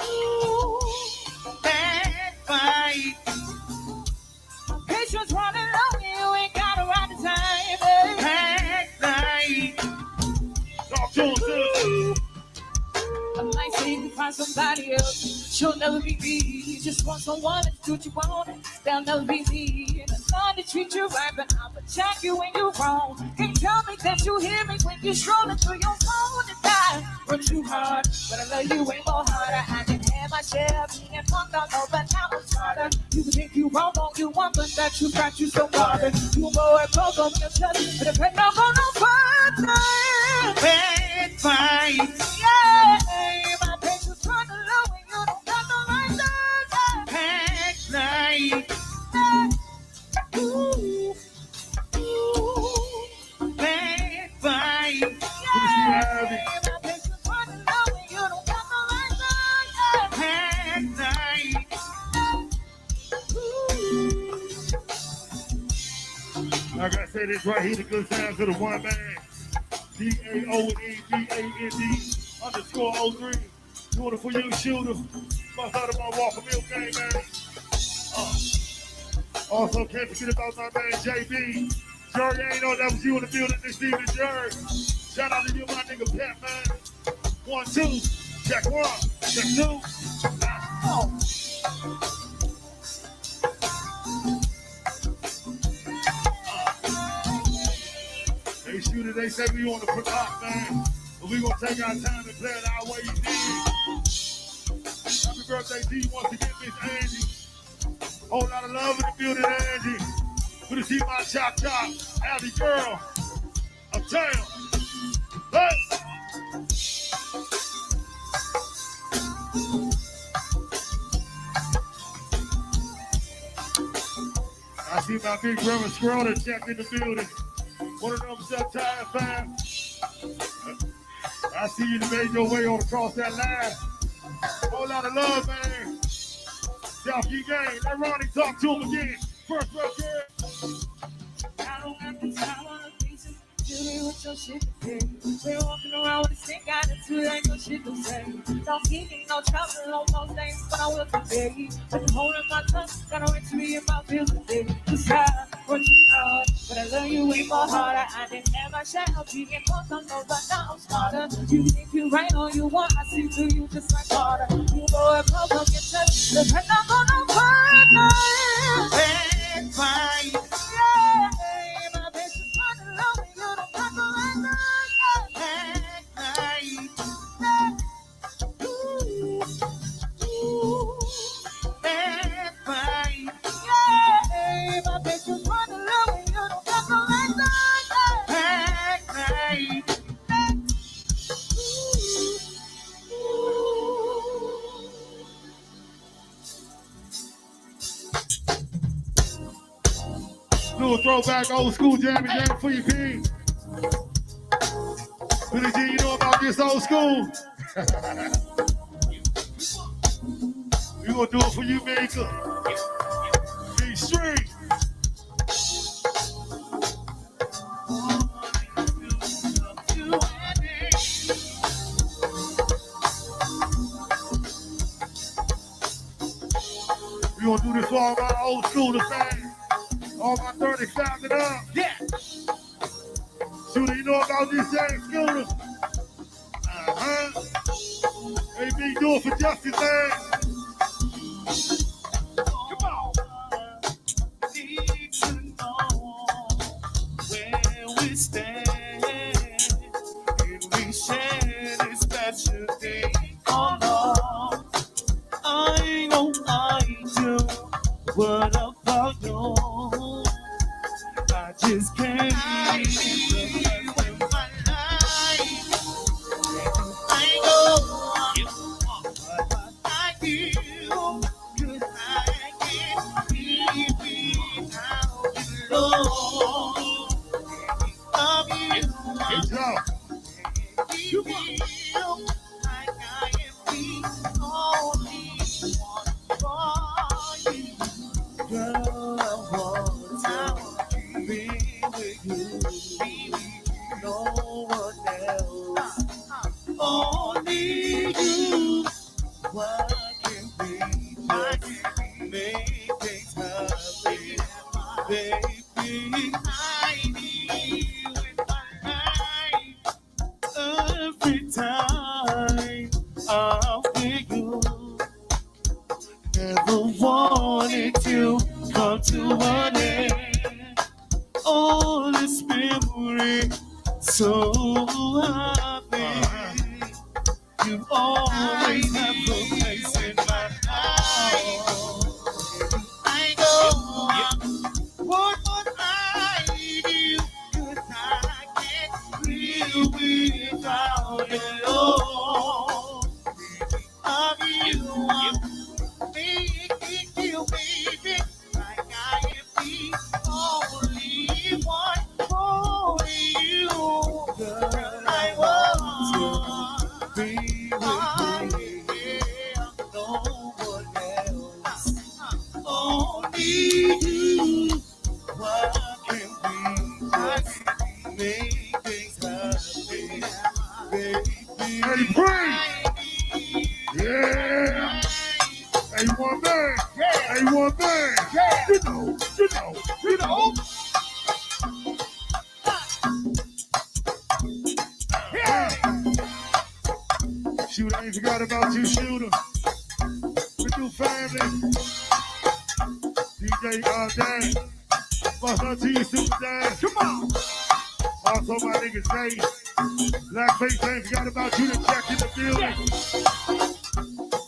ooh, bad fight. Patience running low, you ain't got a right to time, baby. Act like Talk to him, sis. I might say you can find somebody else. She'll never be me. You just want someone to do what you want. They'll never be me. And I'm trying to treat you right, but I'll check you when you're wrong. Can't tell me that you hear me when you're strolling through your phone and die. Work too hard, but I love you way more harder. I didn't have my share of being punked all over, now I'm smarter. You can think you wrong all you want, but that you got you so bothered. You go and poke on your chest, but if it don't go no further, bad fight. Yeah, my patience running low and you don't got the right thing. Act like ooh, ooh, bad fight. Yeah, my patience running low and you don't got the right thing. Act like ooh. Like I said, it's right here, the good sounds of the one man. DAONEBAND_03. Doing it for you, shooter. Must out of my Walker Milk game, man. Also, can't forget about my man, JB. Jerry, ain't know that was you in the building this evening, Jerry. Shout out to you, my nigga, Pat, man. 1, 2. Check 1. Check 2. Oh. Hey, shooter, they say we on the clock, man. But we gonna take our time and play it our way you did. Happy birthday to you once again, Miss Angie. Whole lot of love in the building, Angie. Good to see my chop, Abby girl. Uptown. Hey! I see my big brother Scroller checked in the building. One of them sometime, fam. I see you made your way on across that line. Whole lot of love, man. Jockey gang. Let Ronnie talk to him again. First record. I don't have the time on the pieces. Do me with your shit to say. We're walking around with a stink attitude, ain't no shit to say. Don't give me no trouble on those things, but I will today. Been holding my tongue, got a right to be in my feels today. Cause I work too hard, but I love you way more harder. I didn't have my share of being punked on those, but now I'm smarter. You think you right all you want, I see through you just like water. You go and poke on your chest, but I'm not gonna further. Bad fight, yeah, my bitch is running low and you don't got the right line. Bad fight, yeah, my bitch is running low and you don't got the right line. Bad fight. Do a throwback old school jammy jam for you, King. Billy G, you know about this old school? We gonna do it for you, Maker. Be straight. We gonna do this for all my old schoolers, man. All my 35 and up. Yeah. Shooter, you know about this James Scooter? Hey, B, do it for justice, man. Come on. Need to know where we stand, and we share this special day. Oh no, I know I do. What about you? I just can't leave the Shooter, I ain't forgot about you, Shooter. With you, family. DJ Dan. Bust up to you, Super Dan. Come on. Also, my nigga Zay. Blackface, I ain't forgot about you to check in the building.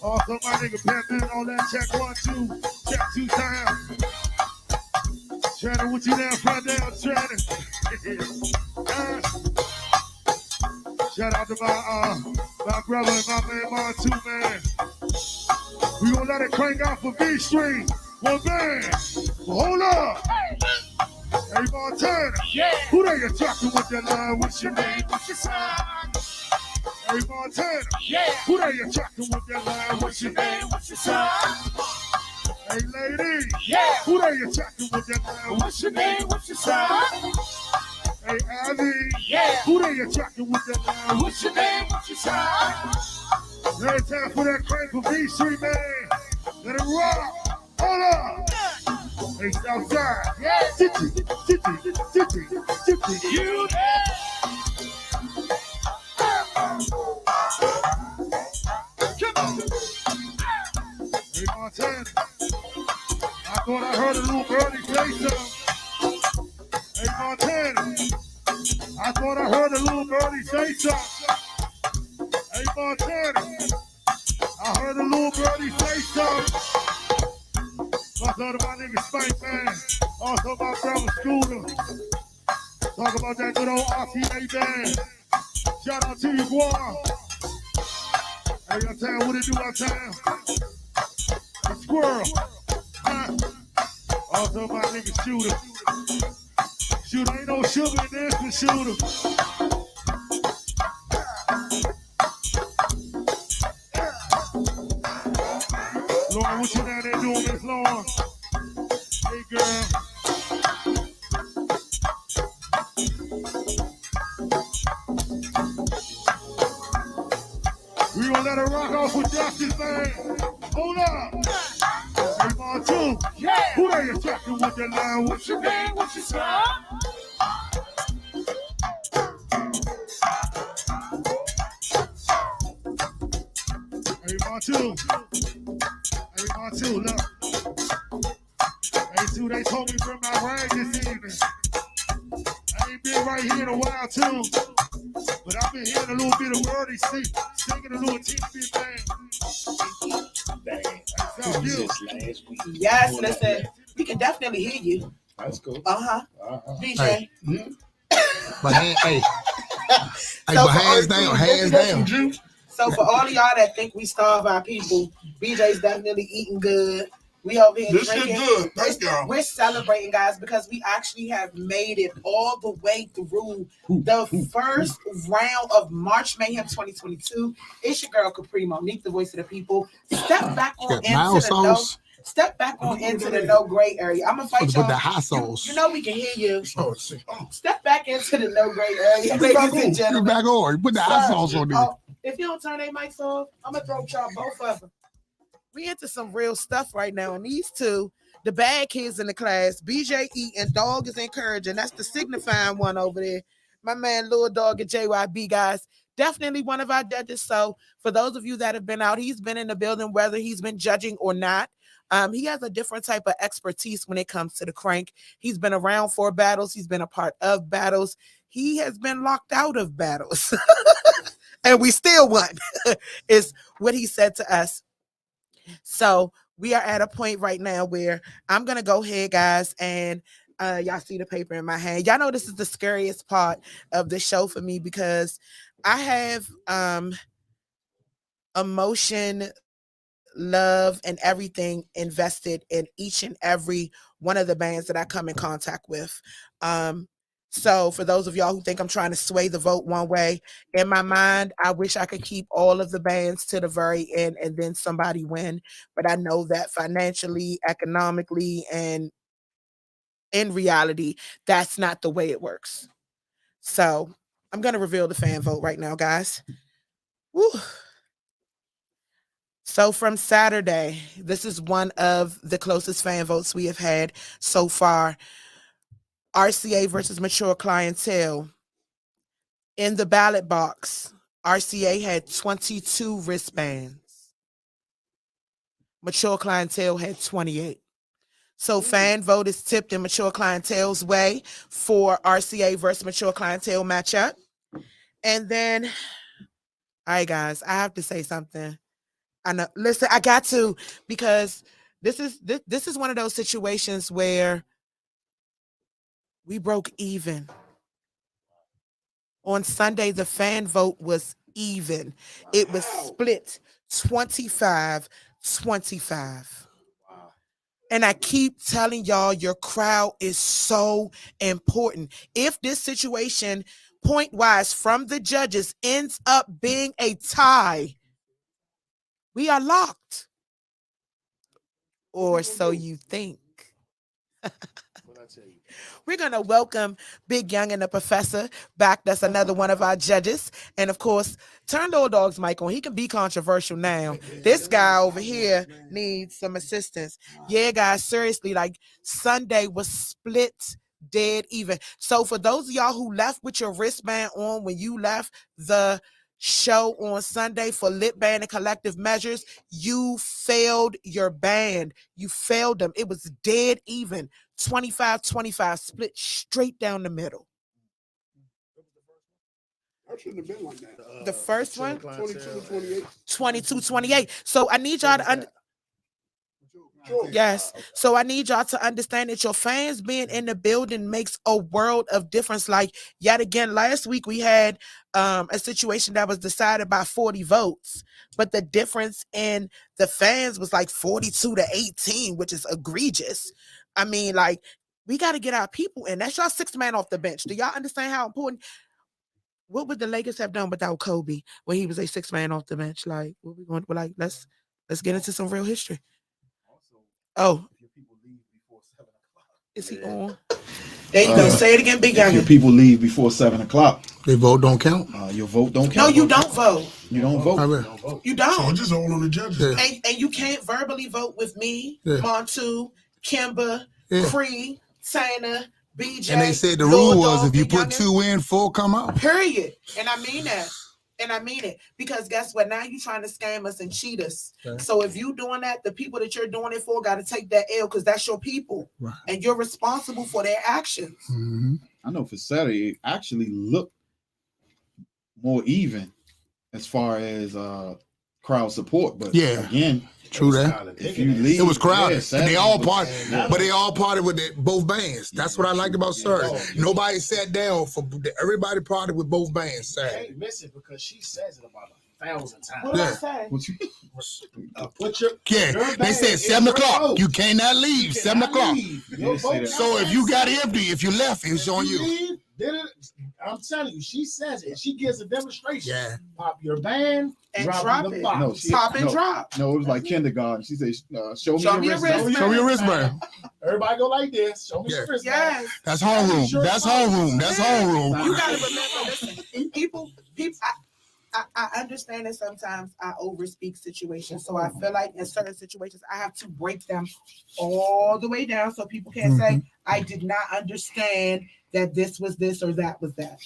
Also, my nigga Batman, all that check 1, 2. Check 2 times. Shannon, what you down, front down, Shannon? Shout out to my brother and my man, Mon, too, man. We gonna let it crank out for B Street. One band. Well, hold up. Hey, Montana. Yeah. Who they you talking with that line? What's your name? What's your sign? Hey, Montana. Yeah. Who they you talking with that line? What's your name? What's your sign? Hey, lady. Yeah. Who they you talking with that line? What's your name? What's your sign? Hey, Abby. Yeah. Who they you talking with that line? What's your name? What's your sign? Now it's time for that crank for B Street, man. Let it rock. Hold up. Hey, Southside. Yeah. Titty. You there? Come on. Hey, Montana. I thought I heard a little birdie say something. Hey, Montana. I thought I heard a little birdie say something. Hey, Montana. I heard a little birdie say something. Talk about my nigga Spank, man. Also my brother Scooter. Talk about that good old RTA band. Shout out to you, Guam. Hey, Uptown, what it do, Uptown? Hey, Squirrel. Huh? Also my nigga Shooter. Shooter, ain't no sugar in this for Shooter. Lauren, what you down there doing, Miss Lauren? Hey, girl. We gonna let her rock off with Justice, man. Hold up. Hey, Montu. Yeah. Who they you talking with that line? What's your name? What's your sign? Hey, Montu. Hey, Montu, look. Hey, too, they told me to bring my rag this evening. I ain't been right here in a while, too. But I've been hearing a little bit of wordy singing a little teeny bit bang. That good. Yes, listen, we can definitely hear you. That's cool. DJ. Hey. But hey, but hands down. So for all of y'all that think we starve our people, BJ's definitely eating good. We over here This shit drinking. good. Thank y'all. We're celebrating, guys, because we actually have made it all the way through the first round of March Mayhem 2022. It's your girl Kapri, Monique, the voice of the people. Step back on into the no gray area. I'm gonna fight y'all. With the hot sauce. You know we can hear you. Oh, Step back into the no gray area, ladies and gentlemen. Back on. Put the hot sauce on there. If you don't turn their mics off, I'm gonna throw y'all both of them. We into some real stuff right now, and these two, the bad kids in the class, BJ and Dog is encouraging. That's the signifying one over there. My man, Lil Dog and JYB, guys, definitely one of our judges. So for those of you that have been out, he's been in the building, whether he's been judging or not. He has a different type of expertise when it comes to the crank. He's been around for battles. He's been a part of battles. He has been locked out of battles. And we still won, is what he said to us. So we are at a point right now where I'm going to go ahead, guys, and y'all see the paper in my hand. Y'all know this is the scariest part of the show for me because I have emotion, love, and everything invested in each and every one of the bands that I come in contact with. So for those of y'all who think I'm trying to sway the vote one way, in my mind, I wish I could keep all of the bands to the very end and then somebody win. But I know that financially, economically, and in reality, that's not the way it works. So I'm going to reveal the fan vote right now, guys. Woo. So from Saturday, this is one of the closest fan votes we have had so far. RCA versus Mature Clientele. In the ballot box, RCA had 22 wristbands. Mature Clientele had 28. So fan vote is tipped in Mature Clientele's way for RCA versus Mature Clientele matchup. And then, all right, guys, I have to say something. I know. Listen, I got to, because this is one of those situations where we broke even. On Sunday, the fan vote was even. It was split 25-25. And I keep telling y'all, your crowd is so important. If this situation, point-wise, from the judges ends up being a tie, we are locked. Or so you think. We're going to welcome Big Young and the Professor back. That's another one of our judges. And, of course, turn Lil Dog's mic on. He can be controversial now. This guy over here needs some assistance. Yeah, guys, seriously, like Sunday was split dead even. So for those of y'all who left with your wristband on when you left the show on Sunday for Lit Band and Collective Measures, you failed your band. You failed them. It was dead even. 25-25, split straight down the middle. I shouldn't have been like that. The first one, 22-28. 22-28. So I need y'all to yes. So I need y'all to understand that your fans being in the building makes a world of difference. Like, yet again, last week we had a situation that was decided by 40 votes, but the difference in the fans was like 42-18, which is egregious. I mean, like, we got to get our people in. That's y'all sixth man off the bench. Do y'all understand how important? What would the Lakers have done without Kobe when he was a sixth man off the bench? Like, what we going to, like, let's get into some real history. Oh, is he on? There you go. Say it again, Big Young. If your people leave before 7 o'clock, Their vote don't count. your vote don't count. No, you don't vote. You don't vote. You So don't. it's just all on the judges. Yeah. And you can't verbally vote with me, Yeah. Montu, Kimber, Yeah. Cree, Tana, BJ. And they said the Lil rule was Dog, if you Big put Youngin. 2 in, 4 come out. Period. And I mean that. And I mean it. Because guess what? Now you're trying to scam us and cheat us. Okay. So if you doing that, the people that you're doing it for got to take that L because that's your people. Right. And you're responsible for their actions. Mm-hmm. I know for Saturday, it actually looked more even as far as crowd support. But Yeah. again, True that. if you leave, It was crowded. yeah, And they all was- parted, but they all parted with both bands. That's what I liked about Saturday. Nobody sat down for everybody parted with both bands Saturday. Miss it because she says it about her. 1,000 times. What did I Yeah. say? What you Put your Yeah, your they bag said in 7 your o'clock. boat. You cannot leave. 7 cannot o'clock. leave. You Your didn't say boat that. So if you got empty, if you left, it's on you. leave, I'm telling you, she says it. She gives a demonstration. Yeah. Pop your band And drop drop the it. box. No, she- Pop and no. drop. No, it was like kindergarten. She said, "Show me Show your me your wristband." wrist. Show me your wristband. Everybody go like this. Show me Yeah. your wristband. Yes. That's homeroom. That's homeroom. That's homeroom. You gotta remember, listen, people, I understand that sometimes I overspeak situations. So I feel like in certain situations, I have to break them all the way down so people can't say, I did not understand that this was this or that was that.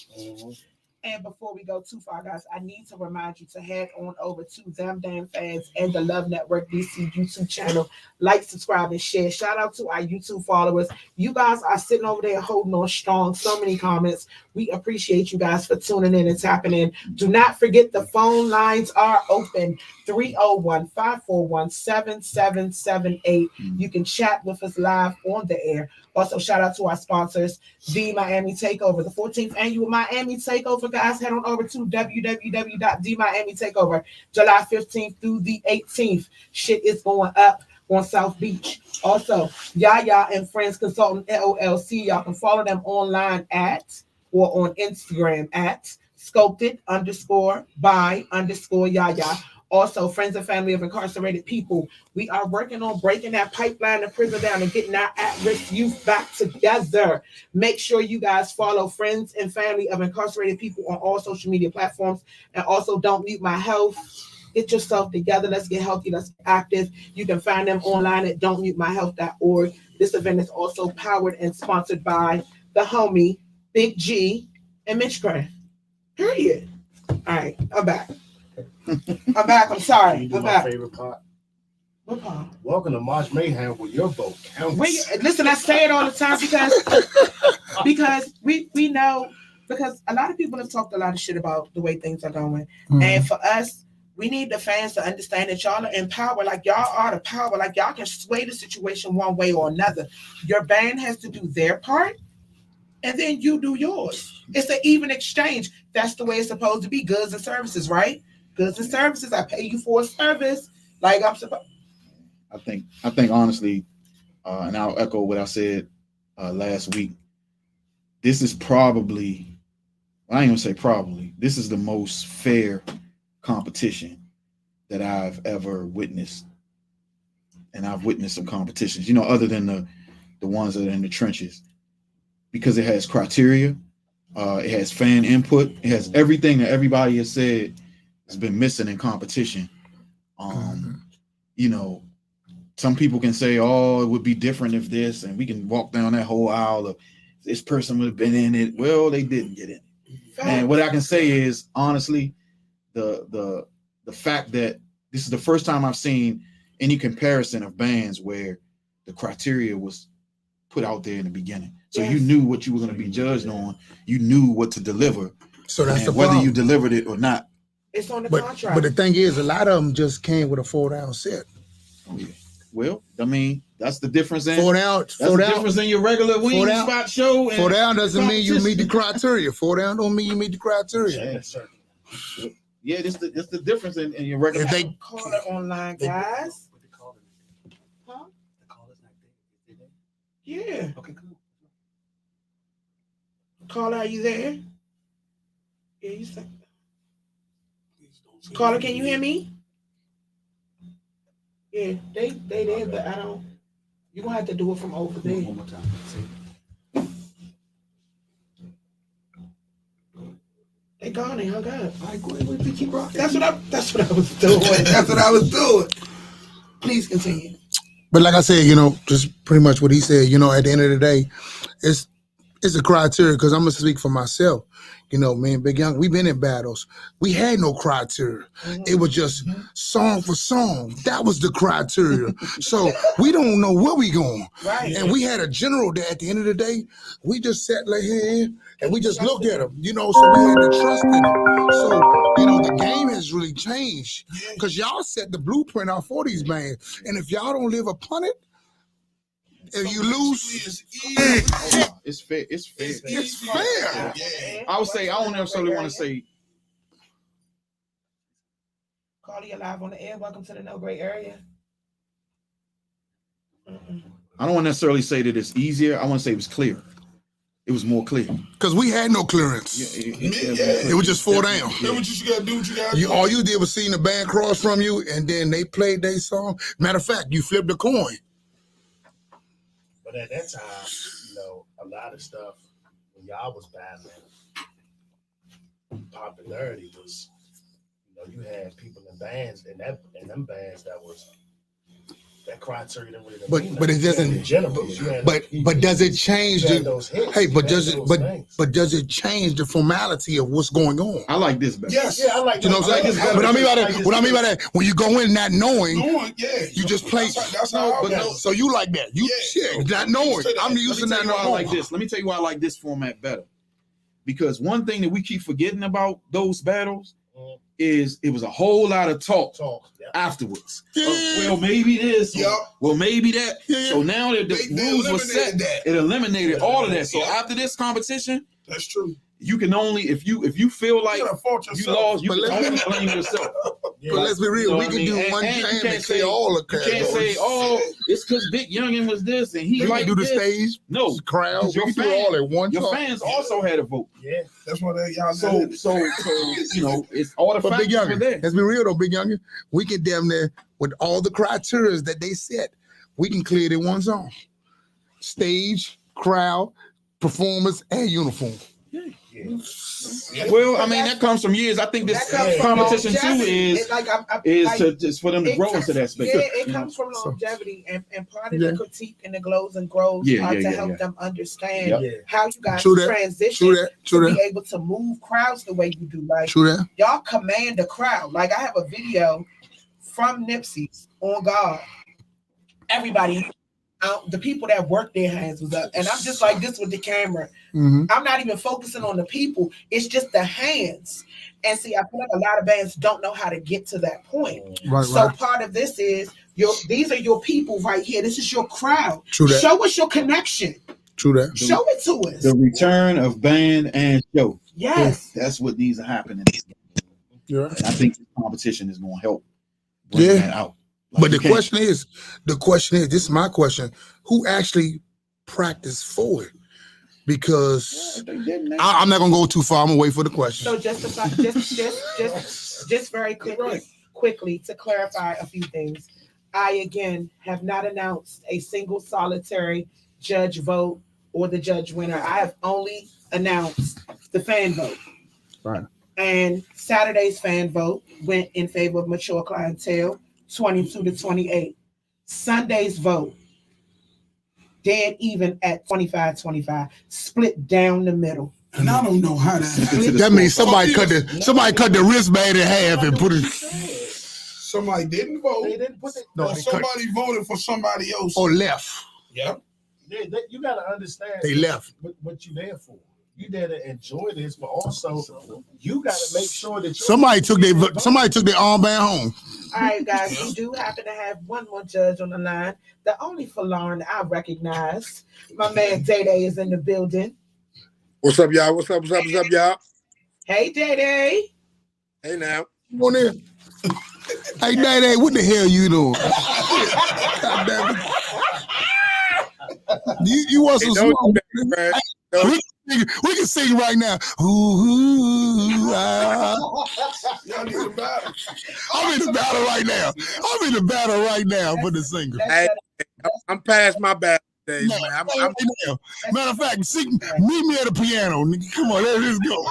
And before we go too far, guys, I need to remind you to head on over to Them Damn Fans and the Love Network DC YouTube channel. Like, subscribe, and share. Shout out to our YouTube followers. You guys are sitting over there holding on strong. So many comments. We appreciate you guys for tuning in and tapping in. Do not forget the phone lines are open. 301-541-7778. You can chat with us live on the air. Also, shout out to our sponsors, The Miami Takeover, the 14th annual Miami Takeover. Guys, head on over to www.themiamitakeover, July 15th through the 18th. Shit is going up on South Beach. Also, Yaya and Friends Consultant LLC. Y'all can follow them online at or on Instagram at sculpted_by_Yaya. Also, Friends and Family of Incarcerated People. We are working on breaking that pipeline of prison down and getting our at-risk youth back together. Make sure you guys follow Friends and Family of Incarcerated People on all social media platforms. And also, Don't Mute My Health. Get yourself together. Let's get healthy. Let's get active. You can find them online at don'tmutemyhealth.org. This event is also powered and sponsored by the homie, Big G, and Mitchcraft. Period. All right, I'm back. I'm back. I'm sorry. You do I'm my back. favorite part. What part? Welcome to March Mayhem with your vote counts. Listen, I say it all the time because we know, because a lot of people have talked a lot of shit about the way things are going. And for us, we need the fans to understand that y'all are in power. Like, y'all are the power. Like, y'all can sway the situation one way or another. Your band has to do their part, and then you do yours. It's an even exchange. That's the way it's supposed to be. Goods and services, right? Goods and services. I pay you for a service. Like, I'm supposed. I think honestly, and I'll echo what I said last week. This is probably, I ain't gonna say probably, this is the most fair competition that I've ever witnessed. And I've witnessed some competitions, other than the ones that are in the trenches, because it has criteria, it has fan input, it has everything that everybody has said has been missing in competition. Some people can say, oh, it would be different if this, and we can walk down that whole aisle of this person would have been in it. Well, they didn't get in it. And what I can say is, honestly, the fact that this is the first time I've seen any comparison of bands where the criteria was put out there in the beginning. So you knew what you were going to be judged on. You knew what to deliver. So that's the whether problem. you delivered it or not. It's on the contract. But the thing is, a lot of them just came with a 4-down set. Oh, yeah. Well, I mean, that's the difference in 4-down. That's the difference in your regular wing spot show. 4-down doesn't mean you meet the criteria. 4-down don't mean you meet the criteria. Yes, sir. Yeah, it's the difference in your regular. If they call it online, guys. Huh? Yeah. Okay, cool. Caller, are you there? Yeah, you said. Caller, can you hear me? Yeah, they did, but I don't. You're gonna have to do it from over there. One more time. See? They gone. They hung up. All right, go ahead, we keep rocking. That's what I was doing. That's what I was doing. Please continue. But like I said, just pretty much what he said. At the end of the day, it's a criteria, because I'm gonna speak for myself. Me and Big Young, we've been in battles. We had no criteria. It was just song for song. That was the criteria. So we don't know where we going. Right. And we had a general that at the end of the day, we just sat like here and we just looked at him, so we had to trust in him. So, the game has really changed, because y'all set the blueprint out for these bands. And if y'all don't live upon it, if you lose, it's fair. It's fair. it's fair. I would say I don't necessarily want to say Carly, you're live on the air. Welcome to the No Gray Area. I don't want to necessarily say that it's easier. I want to say it was clear. It was more clear. Because we had no clearance. It was just 4 down. That's what you gotta do. What you gotta do. All you did was see the band cross from you, and then they played their song. Matter of fact, you flipped a coin. But at that time, a lot of stuff when y'all was battling, popularity was, you had people in bands and them bands that was that criteria didn't really mean but it doesn't. But does it change the? Hey, but does it change the formality of what's going on? I like this better. Yes. Yeah, I like. You know what I'm saying? What I mean by that, when you go in not knowing, you just play. That's how I was. So you like that? Not knowing. I'm used to not knowing. I like this. Let me tell you why I like this format better. Because one thing that we keep forgetting about those battles is it was a whole lot of talk afterwards. Well, maybe this. Well, maybe that. So now that the rules were set, it eliminated all of that. So after this competition, that's true. You can only if you feel like you lost, you can only blame yourself. But let's be real, we can do one jam and say all the categories. You can't say, it's because Big Youngin was this and he like do the this. Stage, no crowd. Your we can do all at one time. Your fans also had a vote. Yeah, that's what y'all. So it's all the factors were there. Let's be real though, Big Youngin. We can damn near with all the criteria that they set, we can clear it in one song: stage, crowd, performance, and uniform. Well, I mean that comes from years. I think this competition too is for them to grow into that space. Yeah, it comes from longevity, and part of the critique and the glows and grows are to help them understand how you guys transition to be able to move crowds the way you do. Like y'all command the crowd. Like I have a video from Nipsey's on God. Everybody. The people that work their hands was up, and I'm just like this with the camera. I'm not even focusing on the people; it's just the hands. And see, I feel like a lot of bands don't know how to get to that point. Part of this is these are your people right here. This is your crowd. Show us your connection. Show it to us. The return of band and show. Yes, that's what needs to happen. And I think this competition is going to help bring that out. But the question is, this is my question: who actually practiced for it? Because I'm not gonna go too far. I'm gonna wait for the question. So just very quickly to clarify a few things. I again have not announced a single solitary judge vote or the judge winner. I have only announced the fan vote. Right. And Saturday's fan vote went in favor of Mature Clientele. 22 to 28. Sunday's vote, dead even at 25-25, split down the middle. And I don't know how that means somebody cut the wristband in half and put it. Somebody didn't vote. They didn't put it. No, somebody voted for somebody else. Or left. Yep. You gotta understand. They left. What you there for? You there to enjoy this, but also you got to make sure that somebody took their armband home. All right, guys, we do happen to have one more judge on the line. The only Falon I recognize. My man Day Day is in the building. What's up, y'all? What's up, y'all? Hey, Day Day. Hey, now. Come on in. Hey, Day Day, what the hell you doing? God damn it. You want some smoke? We can sing right now. Ooh, Y'all need a battle. I'm in the battle right now for the singer. Hey, I'm past my battle days, man. Matter of fact, meet me at the piano. Come on, let's go.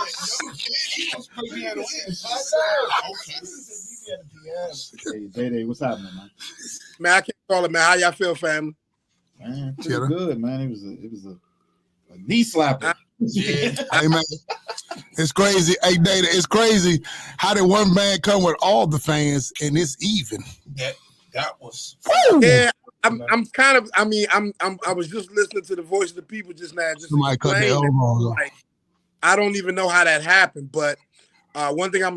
Hey, Day, what's happening, man? Man, I can't call it, man. How y'all feel, family? Man, pretty good, man. It was a knee slapper. Hey man, it's crazy. Hey Data, it's crazy how did one band come with all the fans and it's even. That was yeah. I'm kind of. I mean, I was just listening to the voice of the people just now. Just somebody cut their elbow. Like, I don't even know how that happened, but one thing I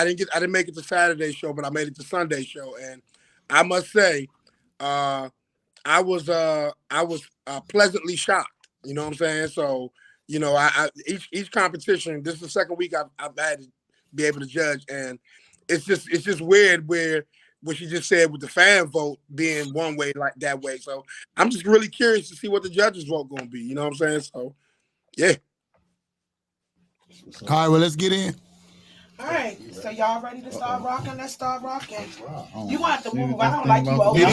didn't make it to Saturday's show, but I made it to Sunday's show, and I must say, I was pleasantly shocked. You know what I'm saying? So, you know, I each competition, this is the second week I've had to be able to judge, and it's just weird where what you just said with the fan vote being one way like that way. So I'm just really curious to see what the judges vote gonna be. You know what I'm saying? So yeah. All right, well, let's get in. All right, so y'all ready to start rocking? Let's start rocking. You want to See move? what I that don't thing like you about- over Yeah,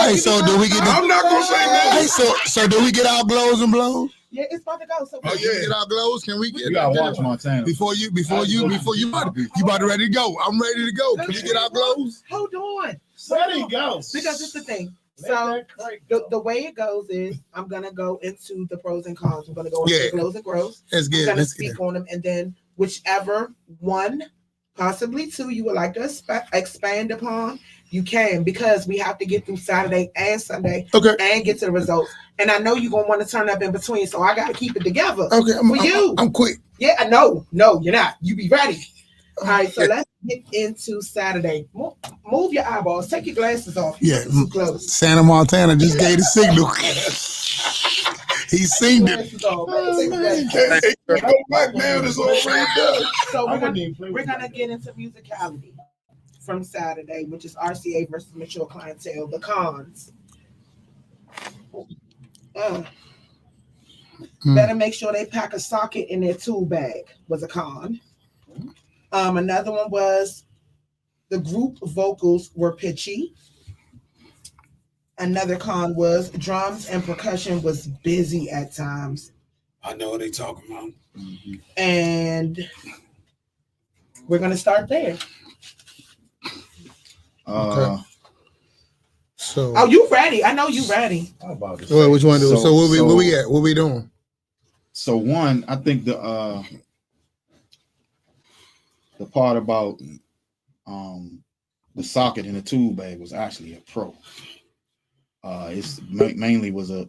there. so do we get? I'm not gonna say that. Hey, so do we get our glows and blows? Yeah, it's about to go. So Oh, Can we get our glows? Can we get? You gotta watch Montana. Before you about to ready to go. I'm ready to go. Can we get our glows? hold on. Let it go. Because it's the thing. Let So that crank go. the way it goes is I'm gonna go into the pros and cons. I'm gonna go into Yeah. the glows and grows. Let's I'm get it. gonna Let's get speak it. on them, and then whichever one, possibly two, you would like to expand upon, you can, because we have to get through Saturday and Sunday Okay. and get to the results. And I know you're gonna want to turn up in between, so I gotta keep it together. Okay. I'm quick. Yeah, no, you're not. You be ready. All right, so let's get into Saturday. Move your eyeballs. Take your glasses off. Yeah. Too close. Santa Montana just gave the signal. He seen it. Glasses off. Take your glasses off. Hey, go back now. This already done. So I we're wouldn't even play with gonna that. get into musicality from Saturday, which is RCA versus mature clientele. The cons. Better make sure they pack a socket in their tool bag was a con. Another one was the group vocals were pitchy. Another con was drums and percussion was busy at times. I know what they talking about. And we're gonna start there. Okay. So, Oh, you ready? I know you ready. How about this? well, which one do? So- So what so- we at? What we doing? So one, I think the part about the socket in the tool bag was actually a pro. It's mainly was a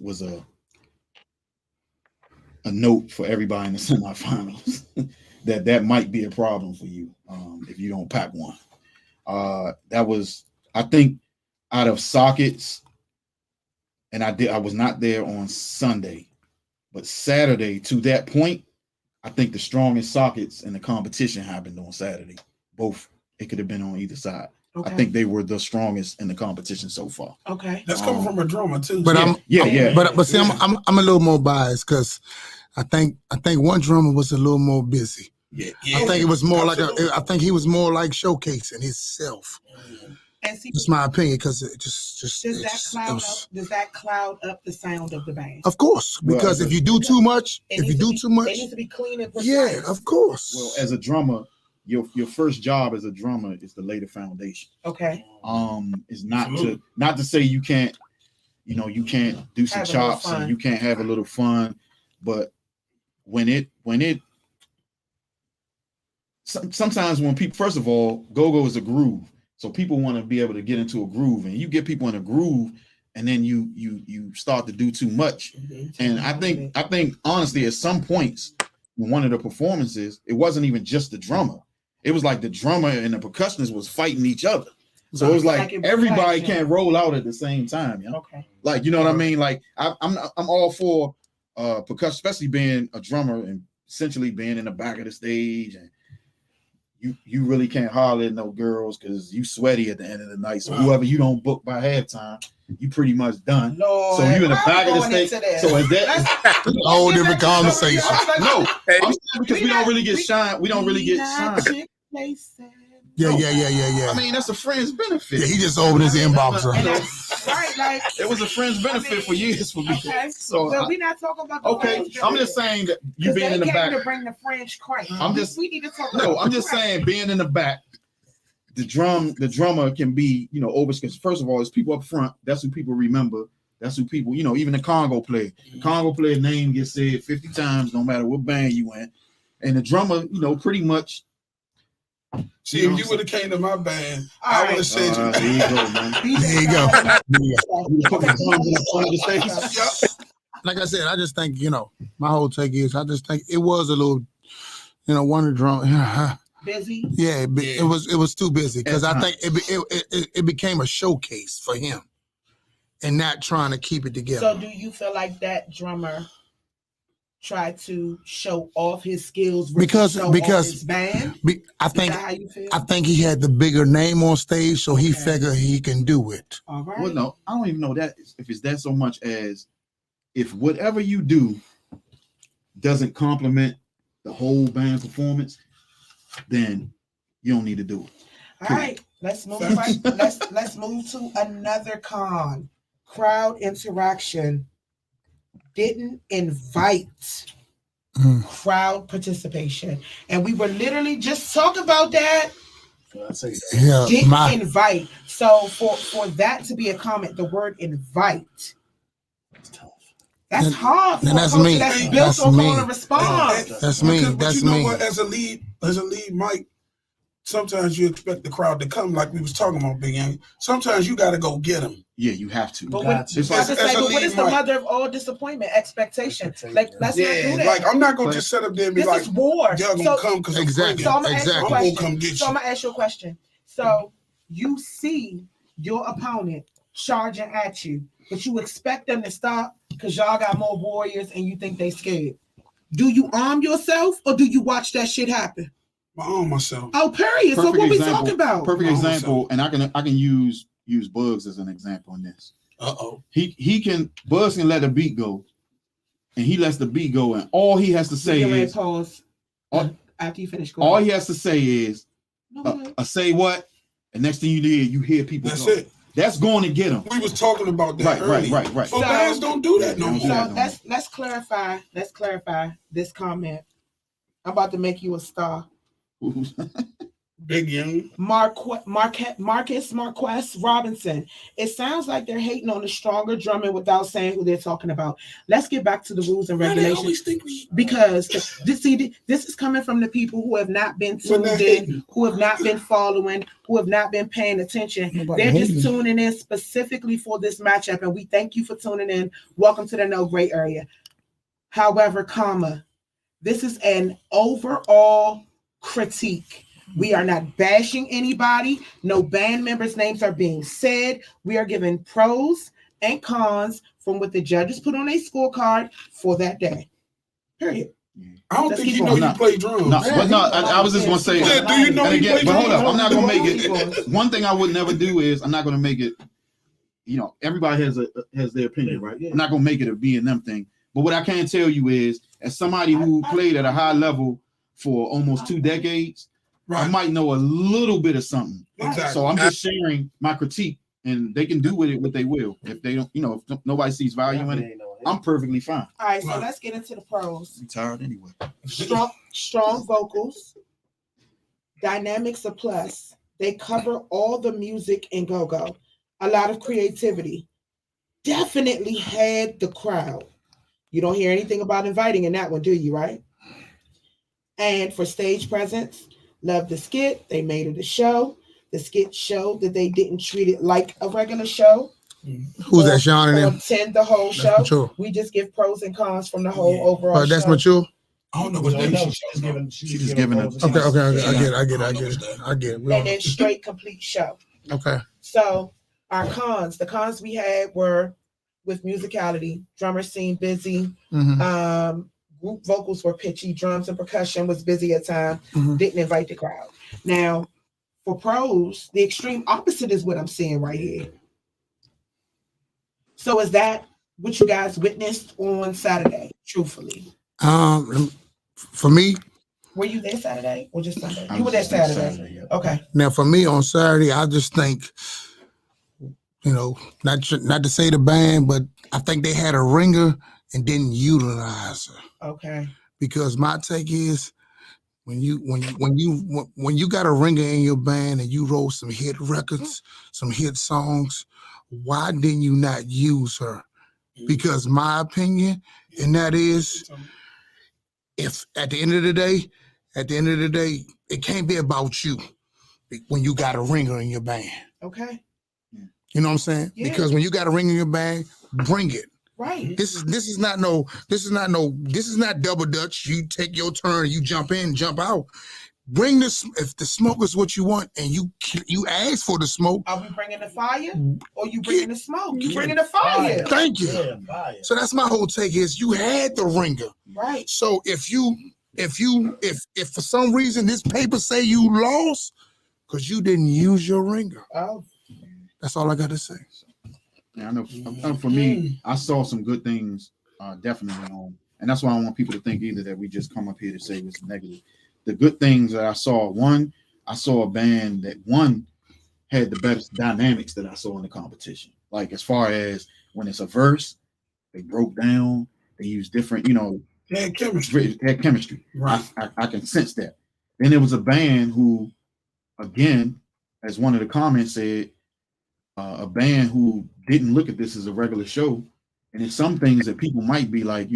note for everybody in the semifinals that might be a problem for you if you don't pack one. That was, I think, out of sockets, and I was not there on Sunday, but Saturday to that point, I think the strongest sockets in the competition happened on Saturday. Both, it could have been on either side. Okay. I think they were the strongest in the competition so far. Okay. That's coming from a drummer too. But Yeah. But see, I'm a little more biased because I think one drummer was a little more busy. Yeah. I think it was more I think he was more like showcasing himself. And see, That's my opinion because it just does that cloud up the sound of the band? of course, because if you do too much, It needs to be clean and precise. yeah, of course. Well, as a drummer, your first job as a drummer is to lay the foundation. Okay. Is not to say you can't do some Have a little chops fun. and you can't have a little fun, but sometimes when people, first of all, go-go is a groove, so people want to be able to get into a groove, and you get people in a groove, and then you start to do too much. And I think honestly, at some points in one of the performances, it wasn't even just the drummer. It was like the drummer and the percussionist was fighting each other. So it was like it was everybody clashing. can't roll out at the same time, you know? Okay. Like, you know what I mean? Like I'm all for percussion, especially being a drummer and essentially being in the back of the stage, and you really can't holler at no girls because you sweaty at the end of the night. So whoever you don't book by halftime, you pretty much done. Lord, So you in the back of the going stage. into this. So at that A whole different conversation. no, I'm saying because we don't really get shine. We don't really get shine. Yeah. I mean, that's a friend's benefit. Yeah, he just opened his inbox. Right, like It was a friend's benefit for years for me. okay. So But we're not talking about the okay, French I'm just saying that you being in the back. to bring the French crank. We need to talk about No, I'm just saying being in the back. The drummer can be, over, because first of all, it's people up front. That's who people remember. That's who people, even the Congo player. The Congo player name gets said 50 times, no matter what band you in. And the drummer, pretty much. See, if you would have came to my band, All I right. would have said There you go, man. There you go. Put the drums in the front of the stage. Like I said, I just think, my whole take is I just think it was a little, one of the drum. busy. Yeah, it was too busy because I think it became a showcase for him and not trying to keep it together. So do you feel like that drummer try to show off his skills Because show off his band? I think Is that how you feel? I think he had the bigger name on stage, so he figured he can do it. All right. Well, no, I don't even know that if it's that so much as if whatever you do doesn't complement the whole band performance, then you don't need to do it. All right, let's move right. Let's move to another con. Crowd interaction. Didn't invite crowd participation. And we were literally just talking about that. Yeah, Didn't invite. So for that to be a comment, the word invite. That's hard for and a that's culture me. that's built That's on me. calling a response. That's me. But That's you know me. what? As a lead mic, sometimes you expect the crowd to come, like we was talking about, Big Young. Sometimes you got to go get them. Yeah, you have to. But what is the mother of all disappointment? Expectation. Like, let's not do that. Like, I'm not going to just sit up there and be This like, is war. y'all going to come because Exactly. So I'm going to ask you a I'm going to question. come get So you. I'm going to ask you a question. So you see your opponent charging at you, but you expect them to stop because y'all got more warriors and you think they scared. Do you arm yourself or do you watch that shit happen? I arm myself. Oh, period. So what we talking about? Perfect example, and I can use Bugs as an example in this. Bugs can let a beat go, and he lets the beat go, and all he has to say is pause after you finish. All he has to say is say what, and next thing you hear people. That's go. it. That's going to get them. We was talking about that earlier. Right. So bands don't do that no more. So let's clarify. Let's clarify this comment. I'm about to make you a star. Big Young. Marcus Marquez Robinson. It sounds like they're hating on the stronger drumming without saying who they're talking about. Let's get back to the rules and regulations. Because this is coming from the people who have not been tuned in, who have not been following, who have not been paying attention. They're just tuning in specifically for this matchup, and we thank you for tuning in. Welcome to the No Gray Area. However, this is an overall critique. We are not bashing anybody. No band members' names are being said. We are giving pros and cons from what the judges put on a scorecard for that day. Period. I don't think you know you play drums. I was just going to say. Do you know you play drums? But hold up, I'm not going to make it. One thing I would never do is I'm not going to make it. Everybody has their opinion, right? I'm not going to make it a be and them thing. But what I can tell you is, as somebody who played at a high level for almost 2 decades, I might know a little bit of something. Exactly. So I'm just sharing my critique, and they can do with it what they will. If they don't, if nobody sees value in it, I'm perfectly fine. All right, so let's get into the pros. I'm tired anyway. Strong vocals, dynamics a plus. They cover all the music in go-go. A lot of creativity. Definitely had the crowd. You don't hear anything about inviting in that one, do you, right? And for stage presence, love the skit. They made it a show. The skit showed that they didn't treat it like a regular show. Who's that, Sean and them? Attend the whole show. Mature. We just give pros and cons from the whole overall That's show. mature. I don't know what they She's just giving it. Okay. I get it. And then straight complete show. Okay. So our cons, the cons we had were with musicality. Drummers seemed busy. Mm-hmm. Group vocals were pitchy. Drums and percussion was busy at times. Mm-hmm. Didn't invite the crowd. Now, for pros, the extreme opposite is what I'm seeing right here. So is that what you guys witnessed on Saturday, truthfully? For me, were you there Saturday or just Sunday? You were there Saturday. Okay. Now, for me on Saturday, I just think, not to say the band, but I think they had a ringer and didn't utilize her. Okay. Because my take is, when you got a ringer in your band and you wrote some hit records, some hit songs, why didn't you not use her? Because my opinion, and that is, if at the end of the day, it can't be about you when you got a ringer in your band. Okay. You know what I'm saying? Yeah. Because when you got a ringer in your band, bring it. Right. This is not double dutch. You take your turn, you jump in, jump out. bring this. If the smoke is what you want, and you ask for the smoke, are we bringing the fire or you bringing the smoke? You bringing the fire. Thank you. Yeah, fire. So that's my whole take is you had the ringer. Right. So if for some reason this paper say you lost because you didn't use your ringer. Oh. That's all I got to say. Yeah, I know for me, I saw some good things definitely on, and that's why I don't want people to think either that we just come up here to say it's negative. The good things that I saw, I saw a band that had the best dynamics that I saw in the competition. Like as far as when it's a verse, they broke down, they used different, They had chemistry. Right. I can sense that. Then there was a band who, again, as one of the comments said, a band who didn't look at this as a regular show. And it's some things that people might be like,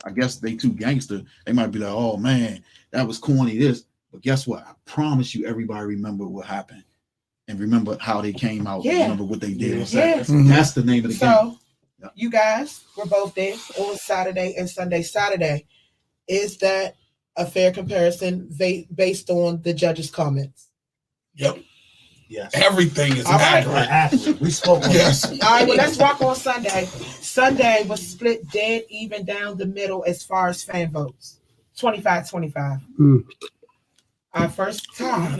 I guess they too gangster. They might be like, oh man, that was corny this. But guess what? I promise you everybody remember what happened and remember how they came out. Yeah. Remember what they did. Yeah. That's the name of the game. So you guys were both there on Saturday and Sunday. Saturday, is that a fair comparison based on the judges' comments? Yep. Yes. Everything is accurate. We spoke on Yes. All right, well, let's rock on Sunday. Sunday was split dead even down the middle as far as fan votes. 25-25. Our first time.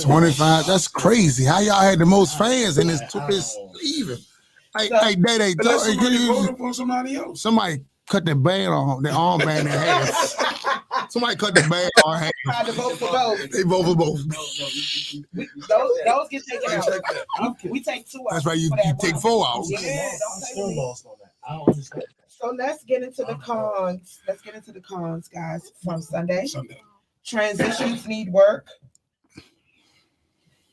25. That's crazy. How y'all had the most fans and it's even. Hey, Day. Unless somebody voted for somebody else. Somebody cut the band on the armband in half. Somebody cut the band on half. Tried to vote for both. They vote for both. Those get taken out. We take 2 out. That's right. You take 4 out. Yeah, I'm still lost on that. I don't understand. So let's get into the cons. Let's get into the cons, guys, from Sunday. Transitions need work.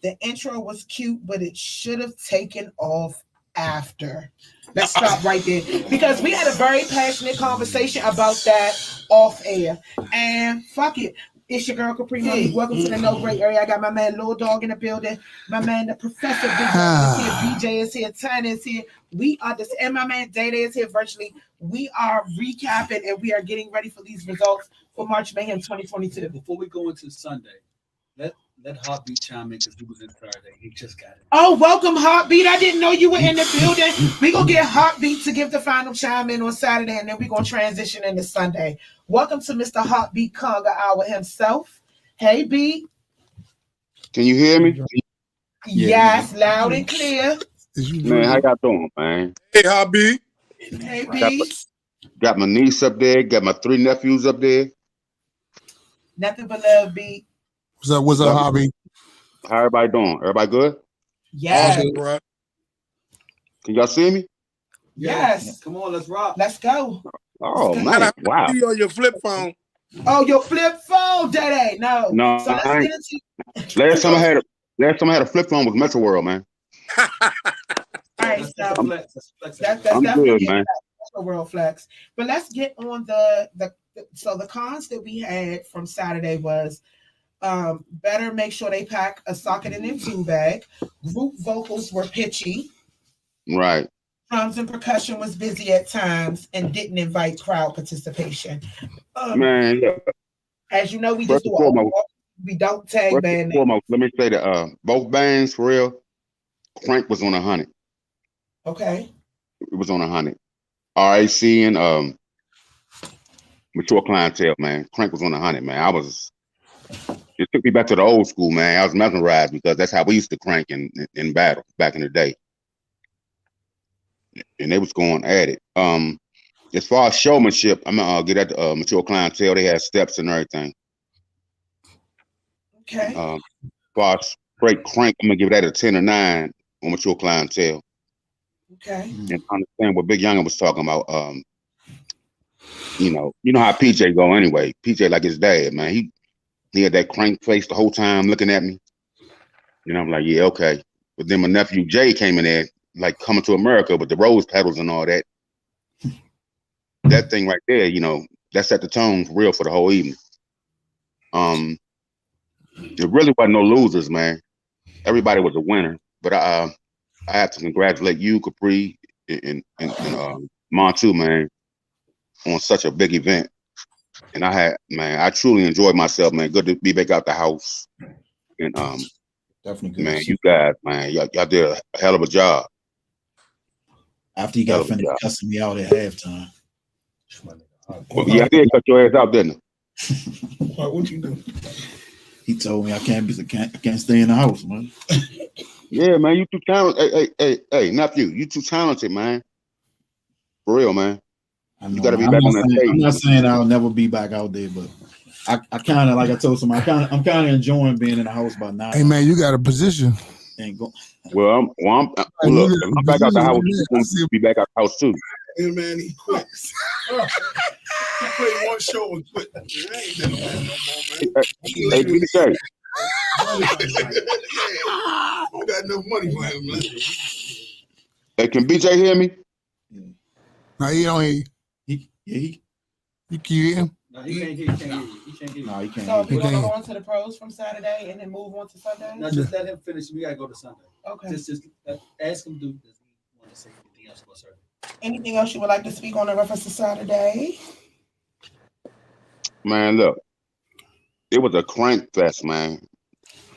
The intro was cute, but it should have taken off after. Let's stop right there because we had a very passionate conversation about that off air. And fuck it. It's your girl Kapri. Monique. Welcome to the No Great Area. I got my man Lil Dog in the building. My man the Professor Big Dog is here. BJ is here. Tan is here. We are this, and my man Day is here virtually. We are recapping and we are getting ready for these results for March Mayhem 2022. Before we go into Sunday, let Heartbeat chime in because he was in Saturday. He just got it. Oh, welcome, Heartbeat. I didn't know you were in the building. We're going to get Heartbeat to give the final chime in on Saturday, and then we're going to transition into Sunday. Welcome to Mr. Heartbeat Conga Hour himself. Hey, B. Can you hear me? Yes, loud and clear. Man, how y'all doing, man? Hey, Heartbeat. Hey, B. Got my niece up there. Got my 3 nephews up there. Nothing but love, B. What's up, Hobby? How everybody doing? Everybody good? Yes. Awesome, bro. Can y'all see me? Yes. Come on, let's rock. Let's go. Oh, man. Wow. See you on your flip phone. Oh, your flip phone, Daddy. No. No, So let's I get ain't. into Last time I had a flip phone was Metro World, man. all right, so That's that's I'm definitely good, man. a world flex. But let's get on the cons that we had from Saturday was better make sure they pack a socket in their tool bag. Group vocals were pitchy. Right. Drums and percussion was busy at times and didn't invite crowd participation. Man, yeah. As you know, we First just do and foremost, we don't tag First band and names. foremost, let me say that both bands, for real, Crank was on 100. Okay. It was on 100. RAC and Mature Clientele, man. Crank was on 100, man. It took me back to the old school, man. I was mesmerized because that's how we used to crank in battle back in the day. And they was going at it. As far as showmanship, I'm gonna get at the Mature Clientele. They had steps and everything. Okay. As far as straight crank, I'm gonna give that a 10 or 9 on Mature Clientele. Okay. And understand what Big Youngin was talking about. You know how PJ go anyway. PJ like his dad, man. He had that crank face the whole time looking at me. And I'm like, yeah, okay. But then my nephew Jay came in there, like Coming to America with the rose petals and all that. That thing right there, that set the tone for real for the whole evening. There really wasn't no losers, man. Everybody was a winner. But I have to congratulate you, Kapri, and Montu, man, on such a big event. And I truly enjoyed myself, man. Good to be back out the house. And Definitely good. man, you guys, man, y'all did a hell of a job. After you got finished cussing me out at halftime. Well, yeah, I did cut your ass out, didn't I? What you do? He told me I can't stay in the house, man. Yeah, man, you too talented. Hey, nephew, you too talented, man. For real, man. You gotta be back on that stage. I'm not saying I'll never be back out there, but I kind of, like I told somebody, I'm kind of enjoying being in the house by now. Hey man, you got a position. Ain't go. Well, look, if I'm back out the house, you're going to be back out the house too. Hey man, he quit. He played one show and quit. I ain't been on no more, man. Hey, BJ. I don't got enough money for him, man. Hey, can BJ hear me? No, he don't hear you. You can hear him? No, he can't hear you. He can't hear you. No, he can't. So if you want to go on to the pros from Saturday and then move on to Sunday? No, just let him finish. We gotta go to Sunday. Okay. Just ask him, does he want to say anything else about Saturday? Anything else you would like to speak on in reference to Saturday? Man, look, it was a crank fest, man.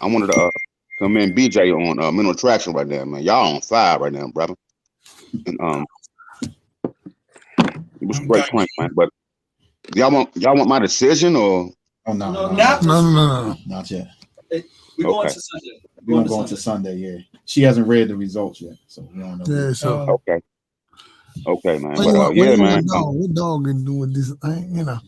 I wanted to commend BJ on mental attraction right now, man. Y'all on fire right now, brother. And it was great crank, man. But y'all want my decision or? Oh no, No. Not yet. We're going to Sunday. We're going to Sunday. Yeah, she hasn't read the results yet, so we don't know. Yeah, so okay, man. Man. What dog can do with this thing, you know?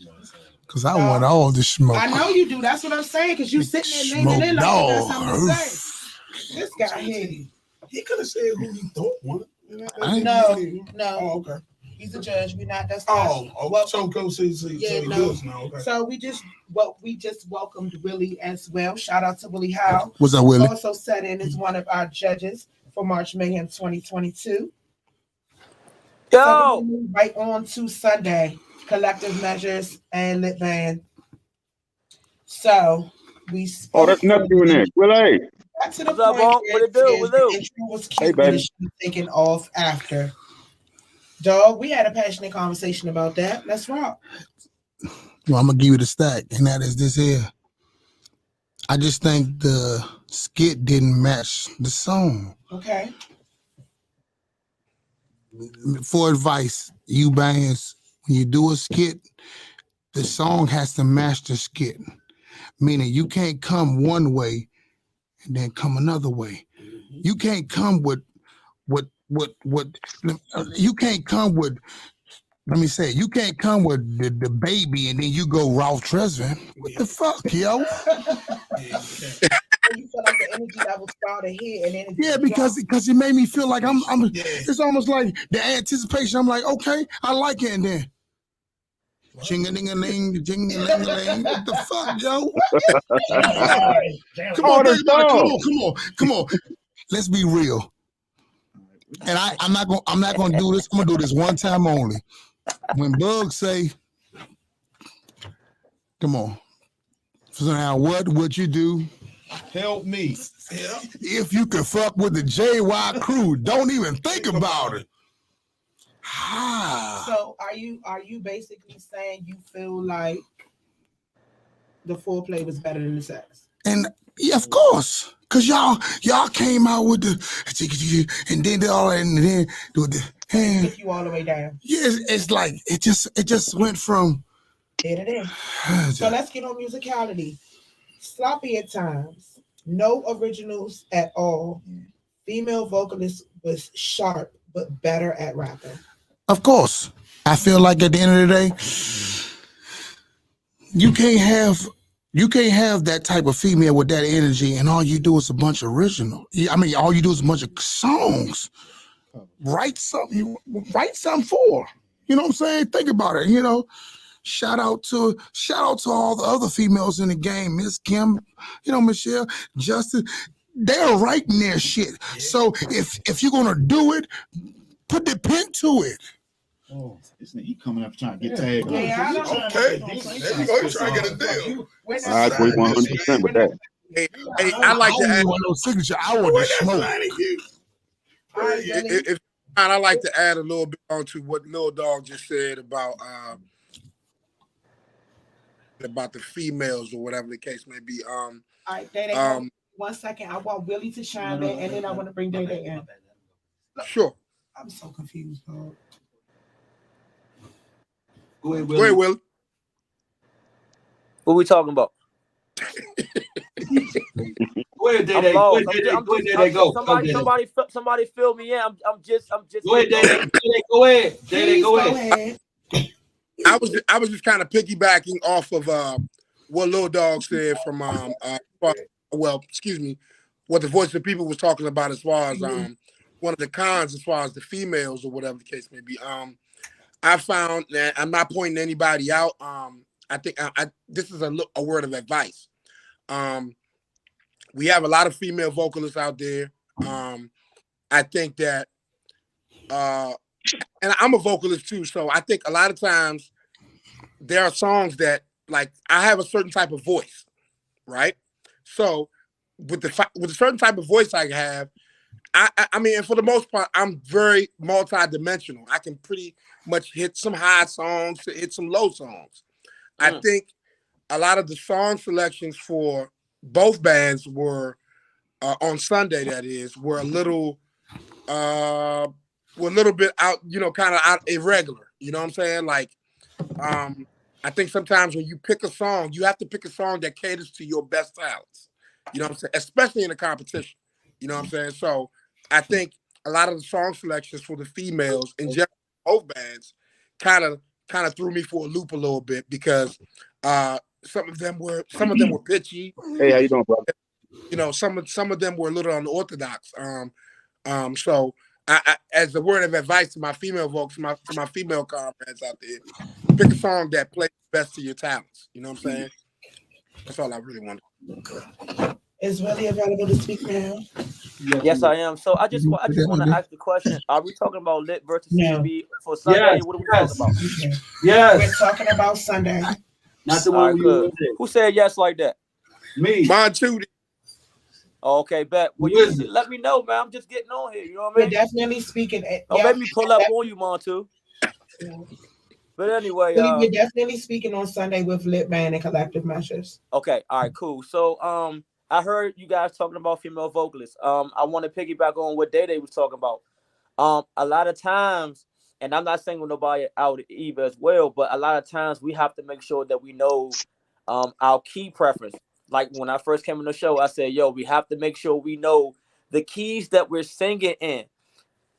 Because I want all the smoke. I know you do. That's what I'm saying. Because you sitting there naming it like you got something to say. This guy here. He could have said who he thought won it. No. Oh, okay. He's a judge. We're not. That's so go see. Now. Okay. So we just welcomed Willie as well. Shout out to Willie Howe. What's up, Willie? Also sat in as one of our judges for March Mayhem 2022. Yo, so we move right on to Sunday. Collective Measures and Lit Band. So we spoke. That's nothing in there. Willie. Back to the what's up, point. What it do? What do? The intro was cute, but it should be taken off after. Dog, we had a passionate conversation about that. Let's rock. Well, I'm gonna give you the stack, and that is this here. I just think the skit didn't match the song. Okay. For advice, you bands, when you do a skit, the song has to match the skit. Meaning you can't come one way and then come another way. You can't come with you can't come with, let me say, you can't come with the baby and then you go Ralph Tresvant. What the fuck, yo? You feel like the energy level started here and then yeah, because it made me feel like I'm it's almost like the anticipation. I'm like, okay, I like it, and then jing-a-ding-a-ling, jing-a-ling-a-ling. What the fuck, yo? Come on. Let's be real. And I'm not gonna do this. I'm gonna do this one time only. When Bug say, come on. So now what would you do? Help me. If you could fuck with the JY crew, don't even think about it. So are you basically saying you feel like the foreplay was better than the sex? And yeah, of course. Cause y'all came out with the and then all that and then with the hand. Took you all the way down. Yeah, it's like it just went from there to there. So let's get on musicality. Sloppy at times, no originals at all. Female vocalist was sharp but better at rapping. Of course. I feel like at the end of the day, you can't have that type of female with that energy and all you do is a bunch of original. I mean, all you do is a bunch of songs. Write something for. You know what I'm saying? Think about it, you know. Shout out to all the other females in the game, Miss Kim, you know, Michelle, Justin. They're writing their shit. Yeah. So if you're gonna do it, put the pen to it. Oh, isn't he coming up trying to get tagged? Yeah, okay. There you go. You're trying to get a deal. I agree 100% with that. Hey, I like to add. No signature. I want to smoke. If I like to add a little bit onto what Lil Dog just said about about the females or whatever the case may be. All right, Day. 1 second. I want Willie to chime in, and then I want to bring Day in. Sure. I'm so confused, dog. Go ahead, Go ahead, Will. What we talking about? Go ahead, Day. Go ahead, Day. Somebody fill me in. I'm just. Go ahead, Day. Go ahead, Day. Go ahead. I was just kind of piggybacking off of what Lil Dog said from what the Voice of People was talking about as far as one of the cons as far as the females or whatever the case may be. I found that I'm not pointing anybody out. I think this is a word of advice. We have a lot of female vocalists out there. I think that, and I'm a vocalist too, so I think a lot of times there are songs that, like, I have a certain type of voice, right? So with a certain type of voice I have, I mean, and for the most part, I'm very multi-dimensional. I can pretty much hit some high songs, hit some low songs. I think a lot of the song selections for both bands were on Sunday. That is, were a little bit out, kind of out irregular. You know what I'm saying? Like, I think sometimes when you pick a song, you have to pick a song that caters to your best talents. You know what I'm saying? Especially in a competition. You know what I'm saying? So I think a lot of the song selections for the females in general, both bands, kind of threw me for a loop a little bit because some of them were pitchy. Hey, how you doing, brother? Some of them were a little unorthodox. So I as a word of advice to my female folks, to my female comrades out there, pick a song that plays best to your talents. You know what I'm saying? That's all I really wanted. Is Willie available to speak now? Yes, I am. So I just want to ask the question: are we talking about Lit versus CB for Sunday? Yes, what are we talking about? Yes. We're talking about Sunday. Not the one Who said yes like that? Me. Mine too. Okay, bet. Well, you need to let me know, man. I'm just getting on here. You know what I mean? We're definitely speaking. Don't let me pull up on you, Montu. But anyway, we're definitely speaking on Sunday with Lit Band and Collective Measures. Okay, all right, cool. So, I heard you guys talking about female vocalists. I want to piggyback on what Day was talking about. A lot of times, and I'm not saying nobody out either as well, but a lot of times we have to make sure that we know our key preference. Like when I first came on the show, I said, we have to make sure we know the keys that we're singing in.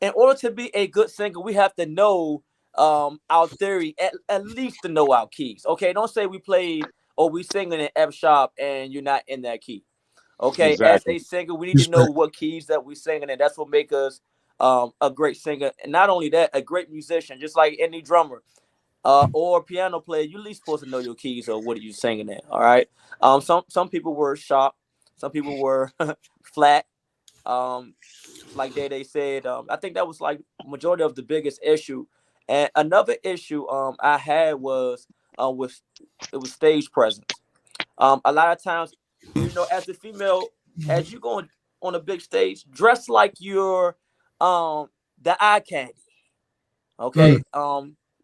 In order to be a good singer, we have to know our theory, at least to know our keys. Okay, don't say we played or we singing in F sharp and you're not in that key. Okay, exactly. As a singer, we need to know what keys that we're singing, and that's what makes us a great singer. And not only that, a great musician, just like any drummer or piano player, you're at least supposed to know your keys or what are you singing in. All right. Some people were sharp, some people were flat. Like they said, I think that was like majority of the biggest issue. And another issue I had was with stage presence. A lot of times, as a female, as you go on a big stage, dress like you're the eye candy. Okay.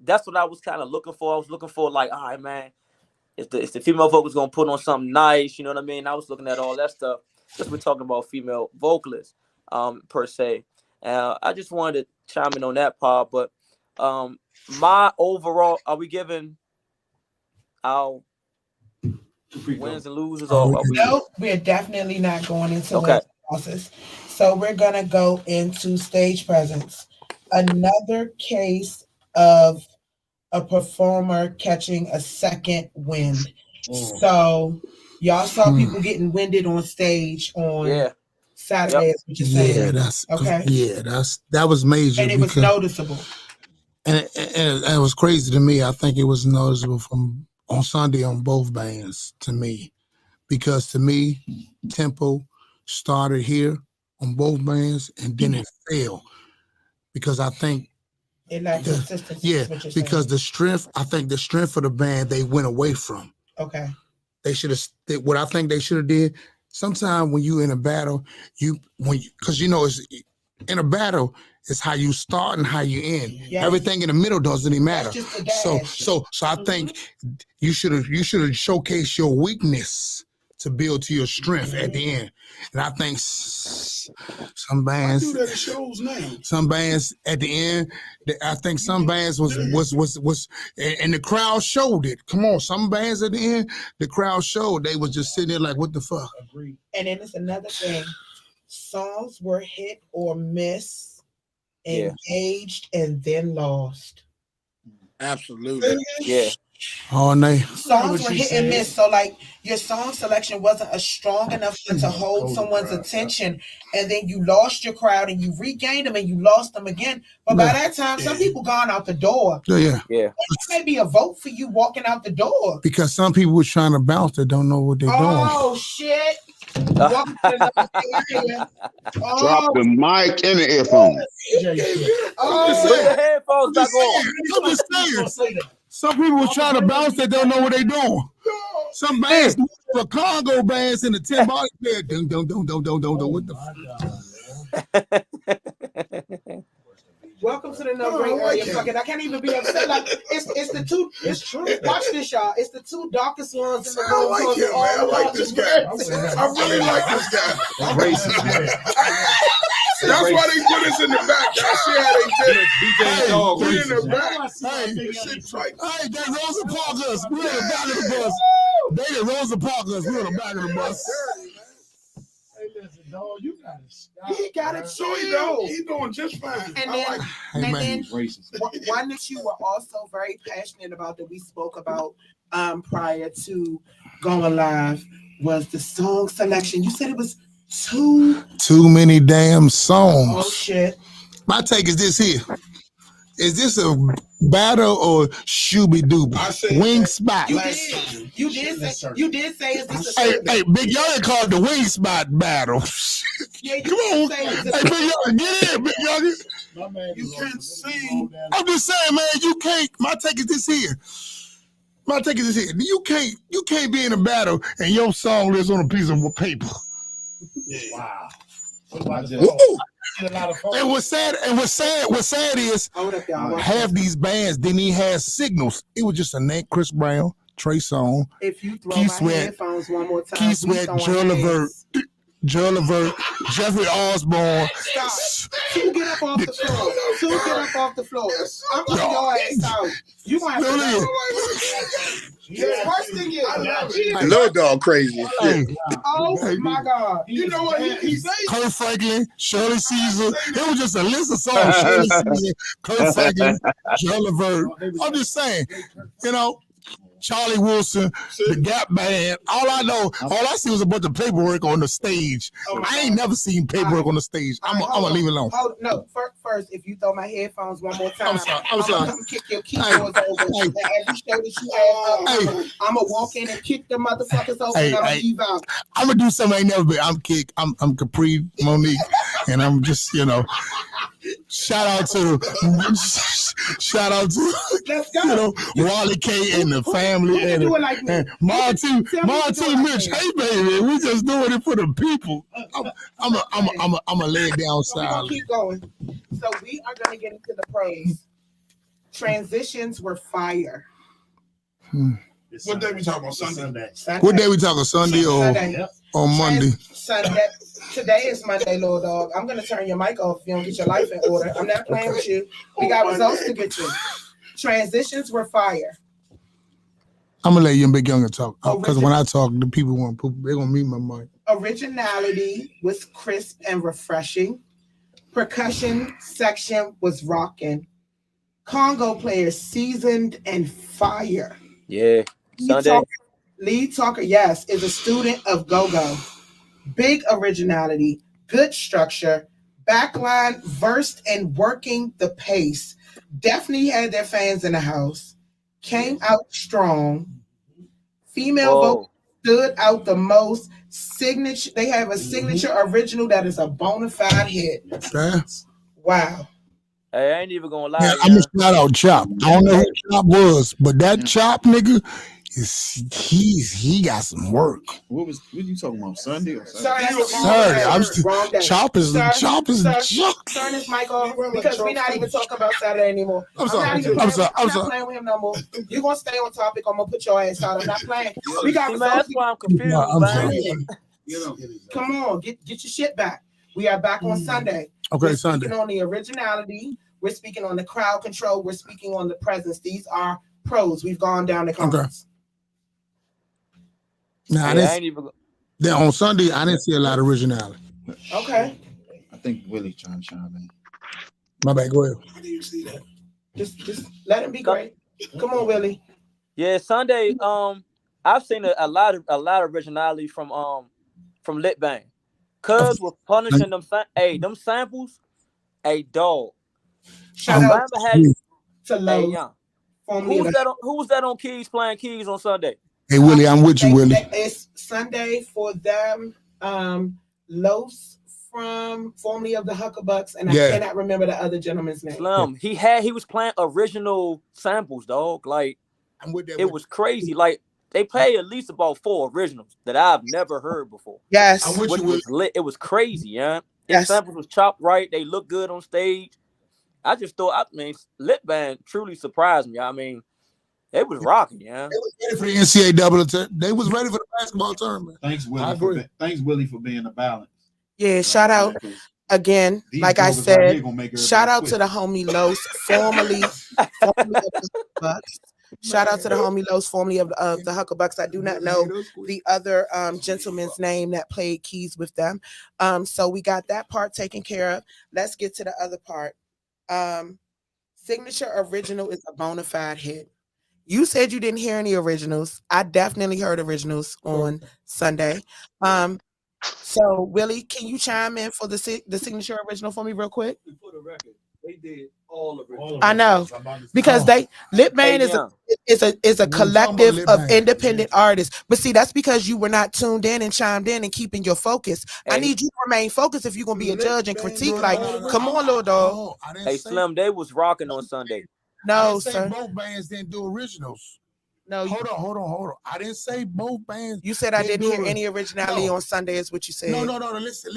That's what I was kind of looking for. I was looking for like, all right, man, if the female vocalist gonna put on something nice, you know what I mean? I was looking at all that stuff. Just we're talking about female vocalists, per se. I just wanted to chime in on that part, but my overall, are we giving our wins and losers? No, we're definitely not going into wins and losses. So we're gonna go into stage presence. Another case of a performer catching a second wind. So y'all saw people getting winded on stage on Saturday. Yep. Which is that's okay. Yeah, that was major, and it was noticeable. And it was crazy to me. I think it was noticeable on Sunday on both bands to me, because to me, tempo started here on both bands and then it fell, because I think it lacked consistency. Yeah, because the strength of the band they went away from. Okay. They should have. What I think they should have did. Sometimes when you in a battle, because it's in a battle, It's how you start and how you end. Yes. Everything in the middle doesn't even matter. That's just the dash. So I think you should have showcased your weakness to build to your strength at the end. And I think some bands, I do that in shows now. some bands at the end, I think some bands was and the crowd showed it. Come on, some bands at the end, the crowd showed they was just sitting there like, what the fuck? And then it's another thing. Songs were hit or miss, engaged, and then lost. Absolutely. Yeah. Oh, no. Songs were hit and miss. So like your song selection wasn't strong enough to hold someone's attention, and then you lost your crowd and you regained them and you lost them again. But by that time, some people gone out the door. Yeah. It may be a vote for you walking out the door. Because some people were trying to bounce that don't know what they're doing. Oh shit. Drop the mic in the earphone. Put the headphones back on. I'm just saying. Some people were trying to bounce that don't know what they're doing. Some bands, the Congo bands in the 10 body bed. Don't. What the fuck? Welcome to the No Great Area. Fucking, I can't even be upset. Like it's the two. It's true. Watch this, y'all. It's the two darkest ones in the room. I like him, man. I like this guy. I really like this guy. That's why they put us in the back. Y'all see how they did it. Put in the back. Hey, they Rosa Parkers. We're on the back of the bus. They the Rosa Parkers. We're on the back of the bus. No, you got it. He got it. So he doing just fine. And then one that you were also very passionate about that we spoke about prior to going live was the song selection. You said it was too many damn songs. Oh shit. My take is this here. Is this a battle or shooby dooby? Wing spot. You did say is this hey, Big Young called the wing spot battle. Yeah, come on. Hey, Big Young, get in, Big Young. You can't sing. I'm just saying, man, you can't. My take is this here. You can't be in a battle and your song lives on a piece of paper. Wow. And what's sad is half these bands didn't even have signals. It was just a name, Chris Brown, Trey Songz, if you throw Keith my Sweat, headphones one more time, Keith Sweat, Joe Levert, Jeffrey Osborne. Stop. Two get up off the floor. I'm putting your ass out. You want to have to the worst thing is, Little dog crazy. Oh my God. You know what he said? Kurt Franklin, Shirley Caesar. It was just a list of songs. Shirley Caesar, Kurt Franklin, Joe Levert. I'm just saying, Charlie Wilson, the Gap Band. All I see was a bunch of paperwork on the stage. I ain't never seen paperwork on the stage. I'm gonna leave it alone. No, first, if you throw my headphones one more time, I'm sorry. Come kick your keyboards over. And as you show that you have, I'm gonna walk in and kick the motherfuckers over and I'm gonna leave out. I'm gonna do something I ain't never been. I'm Kapri, Monique, and I'm just, shout out to Wally K and the family and Martin Mitch. Hey baby, we just doing it for the people. I'm a lay it down So we're gonna keep going. So we are gonna get into the pros. Transitions were fire. What day we talking about? Sunday. What day we talking? Sunday or Monday? Sunday. Today is Monday, little dog. I'm gonna turn your mic off if you don't get your life in order. I'm not playing with you. We got results to get to. Transitions were fire. I'm gonna let you and Big Younger talk because when I talk, the people they're gonna mute my mic. Originality was crisp and refreshing. Percussion section was rocking. Congo players seasoned and fire. Yeah. Sunday. Lead talker, yes, is a student of go-go. Big originality, good structure, backline versed in working the pace. Definitely had their fans in the house. Came out strong. Female vocal stood out the most. Signature. They have a signature original that is a bona fide hit. Wow. Hey, I ain't even gonna lie. Yeah, I'm gonna shout out Chop. I don't know who Chop was, but that Chop nigga he got some work. What you talking about? Sunday or Sorry, Saturday? Sorry, I'm still wrong day. Chop is Turn Chop. this mic off because we're not even talking about Saturday anymore. I'm sorry. I'm not playing with him no more. You're gonna stay on topic. I'm gonna put your ass out. I'm not playing. We got See, man, that's why I'm confused, I'm man. sorry. Come on, get your shit back. We are back on Sunday. Okay, We're Sunday. speaking on the originality. We're speaking on the crowd control. We're speaking on the presence. These are pros. We've gone down the comments. Now, I ain't even. then on Sunday, I didn't see a lot of originality. Okay. I think Willie trying to chime in. My bad. Go ahead. How do you see that? Just let him be great. Come on, Willie. Yeah, Sunday. I've seen a lot of originality from Lit Bang. Cuz was punishing them. Them samples. A dog. Shout out to Hey, Lowe's. young. Who was that on keys playing keys on Sunday? Hey, Willie, I'm with you, Willie. It's Sunday for them. Los from formerly of the Huckabucks, and I cannot remember the other gentleman's name. Slim. He was playing original samples, dog. Like I'm with that. It was crazy. Like they played at least about 4 originals that I've never heard before. Yes, I'm with Which you, was lit. It was crazy, yeah. Yes. The samples was chopped right. They looked good on stage. I just thought, Lit Band truly surprised me. I mean, they was rocking, yeah. They was ready for the NCAA double. They was ready for the basketball tournament. Thanks, Willie. I agree. Thanks, Willie, for being a balance. Yeah, shout out again. These like I jokers right here said, gonna make everybody shout out quit. to the homie Los, formerly of the Huckabucks. Shout out to the homie Los, formerly of the Huckabucks. I do not know the other gentleman's name that played keys with them. So we got that part taken care of. Let's get to the other part. Signature original is a bona fide hit. You said you didn't hear any originals. I definitely heard originals on Sunday. So Willie, can you chime in for the signature original for me real quick? For the record, they did all original. I know because Lit Band is a collective of independent artists. But see, that's because you were not tuned in and chimed in and keeping your focus. I need you to remain focused if you're gonna be a judge and critique. Like, come on, little dog. Hey, Slim, they was rocking on Sunday. No, sir. sir. Both bands didn't do originals. No, hold on. I didn't say both bands. You said I didn't hear any originality on Sunday. Is what you said. No. Listen.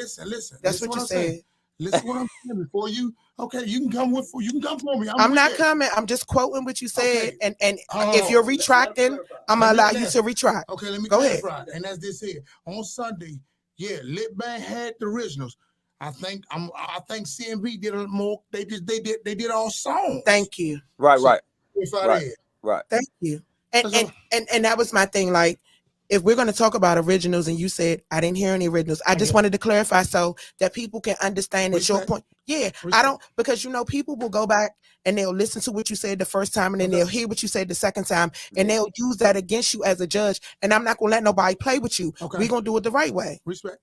That's what you said. Listen what I'm saying before you. Okay, you can come for me. I'm not coming. I'm just quoting what you said. Okay. And if you're retracting, I'm gonna allow you to retract. Okay, let me go ahead. And that's this here. On Sunday, Lit Band had the originals. I think CMB did a more. They did all songs. Thank you. Right. Thank you. And that was my thing. Like, if we're going to talk about originals, and you said I didn't hear any originals, I just wanted to clarify so that people can understand at your point. Yeah, I don't, because people will go back and they'll listen to what you said the first time, and then they'll hear what you said the second time, and they'll use that against you as a judge. And I'm not going to let nobody play with you. Okay. We're going to do it the right way. Respect.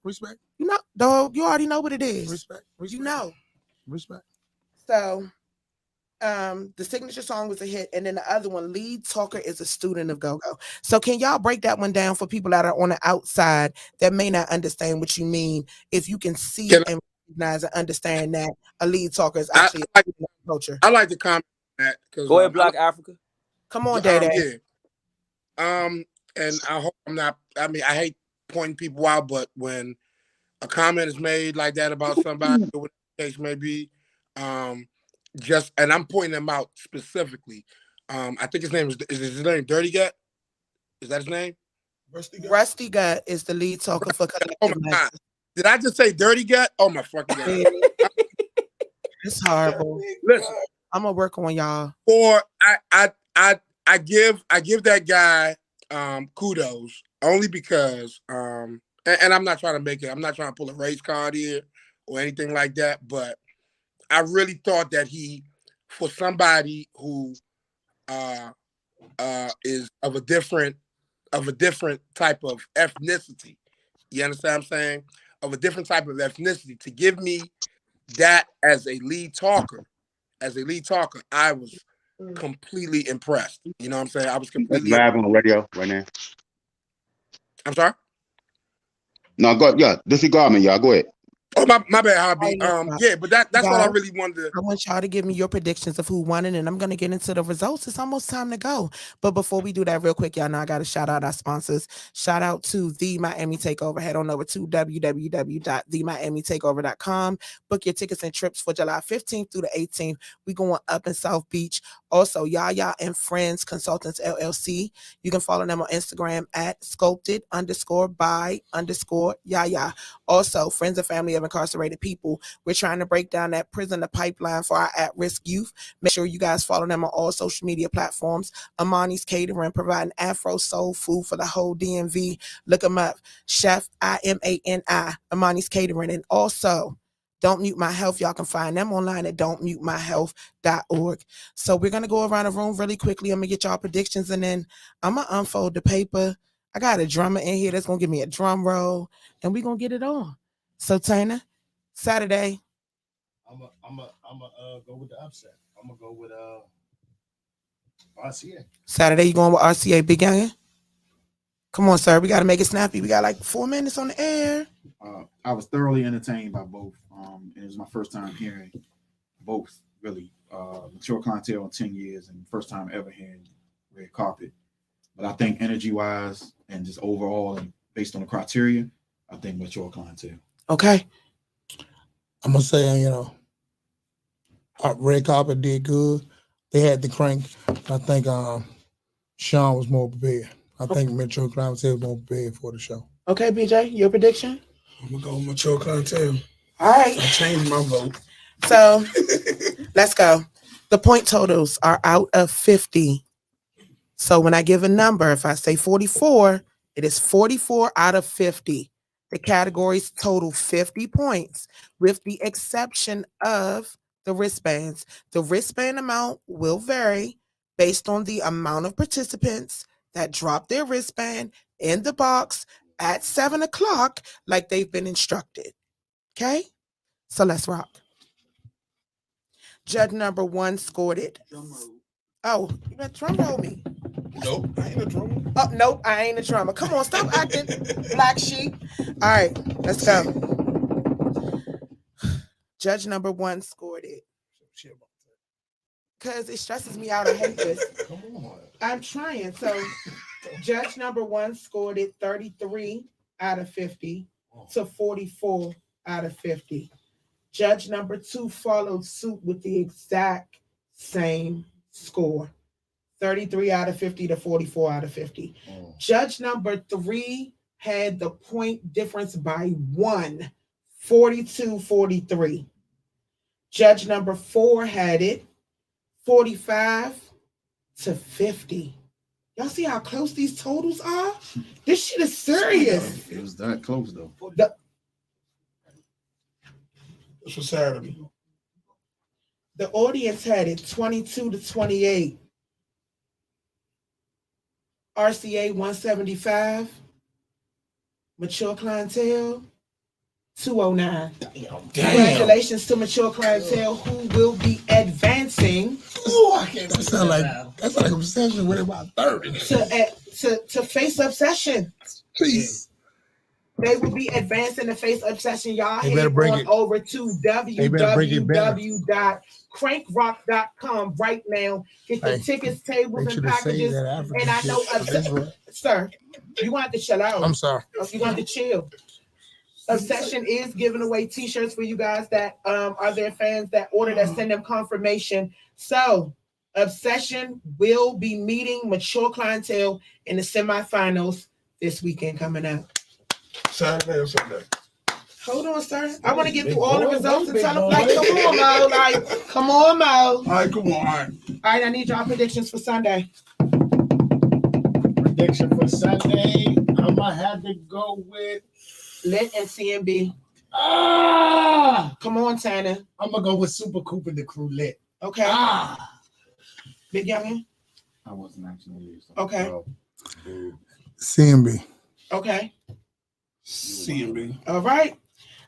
You know, dog, you already know what it is. Respect. You know. Respect. So, the signature song was a hit, and then the other one, Lead Talker, is a student of go-go. So can y'all break that one down for people that are on the outside that may not understand what you mean? If you can see and recognize and understand that a lead talker is actually a culture. I like to comment on that. Go ahead, Black Africa. Come on, Day. Yeah. And I hope I'm not. I mean, I hate pointing people out, but when a comment is made like that about somebody, or whatever the case may be, and I'm pointing them out specifically. I think his name is his name Dirty Gut? Is that his name? Rusty Gut is the lead talker for Collective. Oh my God. Did I just say Dirty Gut? Oh my fucking God. It's horrible. Listen, I'm gonna work on y'all. Or I give that guy kudos only because and I'm not trying to pull a race card here or anything like that, but I really thought that for somebody who is of a different type of ethnicity, you understand what I'm saying? Of a different type of ethnicity, to give me that as a lead talker, I was completely impressed. You know what I'm saying? I was completely live on the radio right now. I'm sorry? No, go. Yeah, disregard me, y'all. Go ahead. Oh, my bad, Hobby. Right, Yeah, but that's all I guys, really wanted to. I want y'all to give me your predictions of who won it, and I'm gonna get into the results. It's almost time to go. But before we do that, real quick, y'all know I gotta shout out our sponsors. Shout out to the Miami Takeover. Head on over to www.themiamitakeover.com. Book your tickets and trips for July 15th through the 18th. We going up in South Beach. Also, Yaya and Friends Consultants LLC. You can follow them on Instagram at sculpted_by_Yaya. Also, Friends and Family of Incarcerated People. We're trying to break down that prison the pipeline for our at-risk youth. Make sure you guys follow them on all social media platforms. Amani's Catering, providing Afro soul food for the whole DMV. Look them up. Chef IMANI, Amani's Catering. And also, Don't Mute My Health. Y'all can find them online at don'tmutemyhealth.org. So we're going to go around the room really quickly. I'm going to get y'all predictions, and then I'm going to unfold the paper. I got a drummer in here that's going to give me a drum roll, and we're going to get it on. So, Tina, Saturday. I'm go with the upset. I'm gonna go with RCA. Saturday, you going with RCA, Big Youngin? Come on, sir. We got to make it snappy. We got like 4 minutes on the air. I was thoroughly entertained by both. It was my first time hearing both, really. Mature Clientele in 10 years and first time ever hearing Red Carpet. But I think energy-wise and just overall, and based on the criteria, I think Mature Clientele. Okay. I'm going to say, Red Carpet did good. They had the crank. I think Sean was more prepared. I think Metro Clientele was more prepared for the show. Okay, BJ, your prediction? I'm going to go with Mature Clientele. All right. I changed my vote. So, let's go. The point totals are out of 50. So, when I give a number, if I say 44, it is 44 out of 50. The categories total 50 points, with the exception of the wristbands. The wristband amount will vary based on the amount of participants that drop their wristband in the box at 7 o'clock like they've been instructed. Okay? So let's rock. Judge number 1 scored it. Oh, you better drum roll me. Nope, I ain't a drummer. Oh, nope, I ain't a drummer. Come on, stop acting black sheep. All right, let's go. Judge number 1 scored it. Because it stresses me out. I hate this. Come on. I'm trying. So, judge number 1 scored it 33 out of 50 to 44 out of 50. Judge number 2 followed suit with the exact same score. 33 out of 50 to 44 out of 50. Judge number 3 had the point difference by 1, 42-43. Judge number 4 had it 45 to 50. Y'all see how close these totals are? This shit is serious. It was that close, though. This was Saturday. The audience had it 22 to 28. RCA 175. Mature Clientele 209. Damn. Congratulations to Mature Clientele, who will be advancing. Ooh, I can't. That's like a session with about 30. To face up session. Please. They will be advancing the face up session. Y'all They head better bring on it. over to www.crankrock.com right now. Get the tickets, tables, and packages. And I know, sir, you want to chill out. I'm sorry. You want to chill. Obsession is giving away t-shirts for you guys that are their fans that order that send them confirmation. So Obsession will be meeting Mature Clientele in the semifinals this weekend coming up. Saturday or Sunday? Hold on, sir. I want to get through all the results and tell them, like, come on, Mo. Like, come on, Mo. All right, come on. All right. All right, I need y'all predictions for Sunday. Prediction for Sunday, I'm gonna have to go with Lit and CMB. Come on, Tanner. I'm gonna go with Super Coop and the crew Lit. Okay. Big Youngin. I wasn't actually. Okay. CMB. Okay. CMB. All right.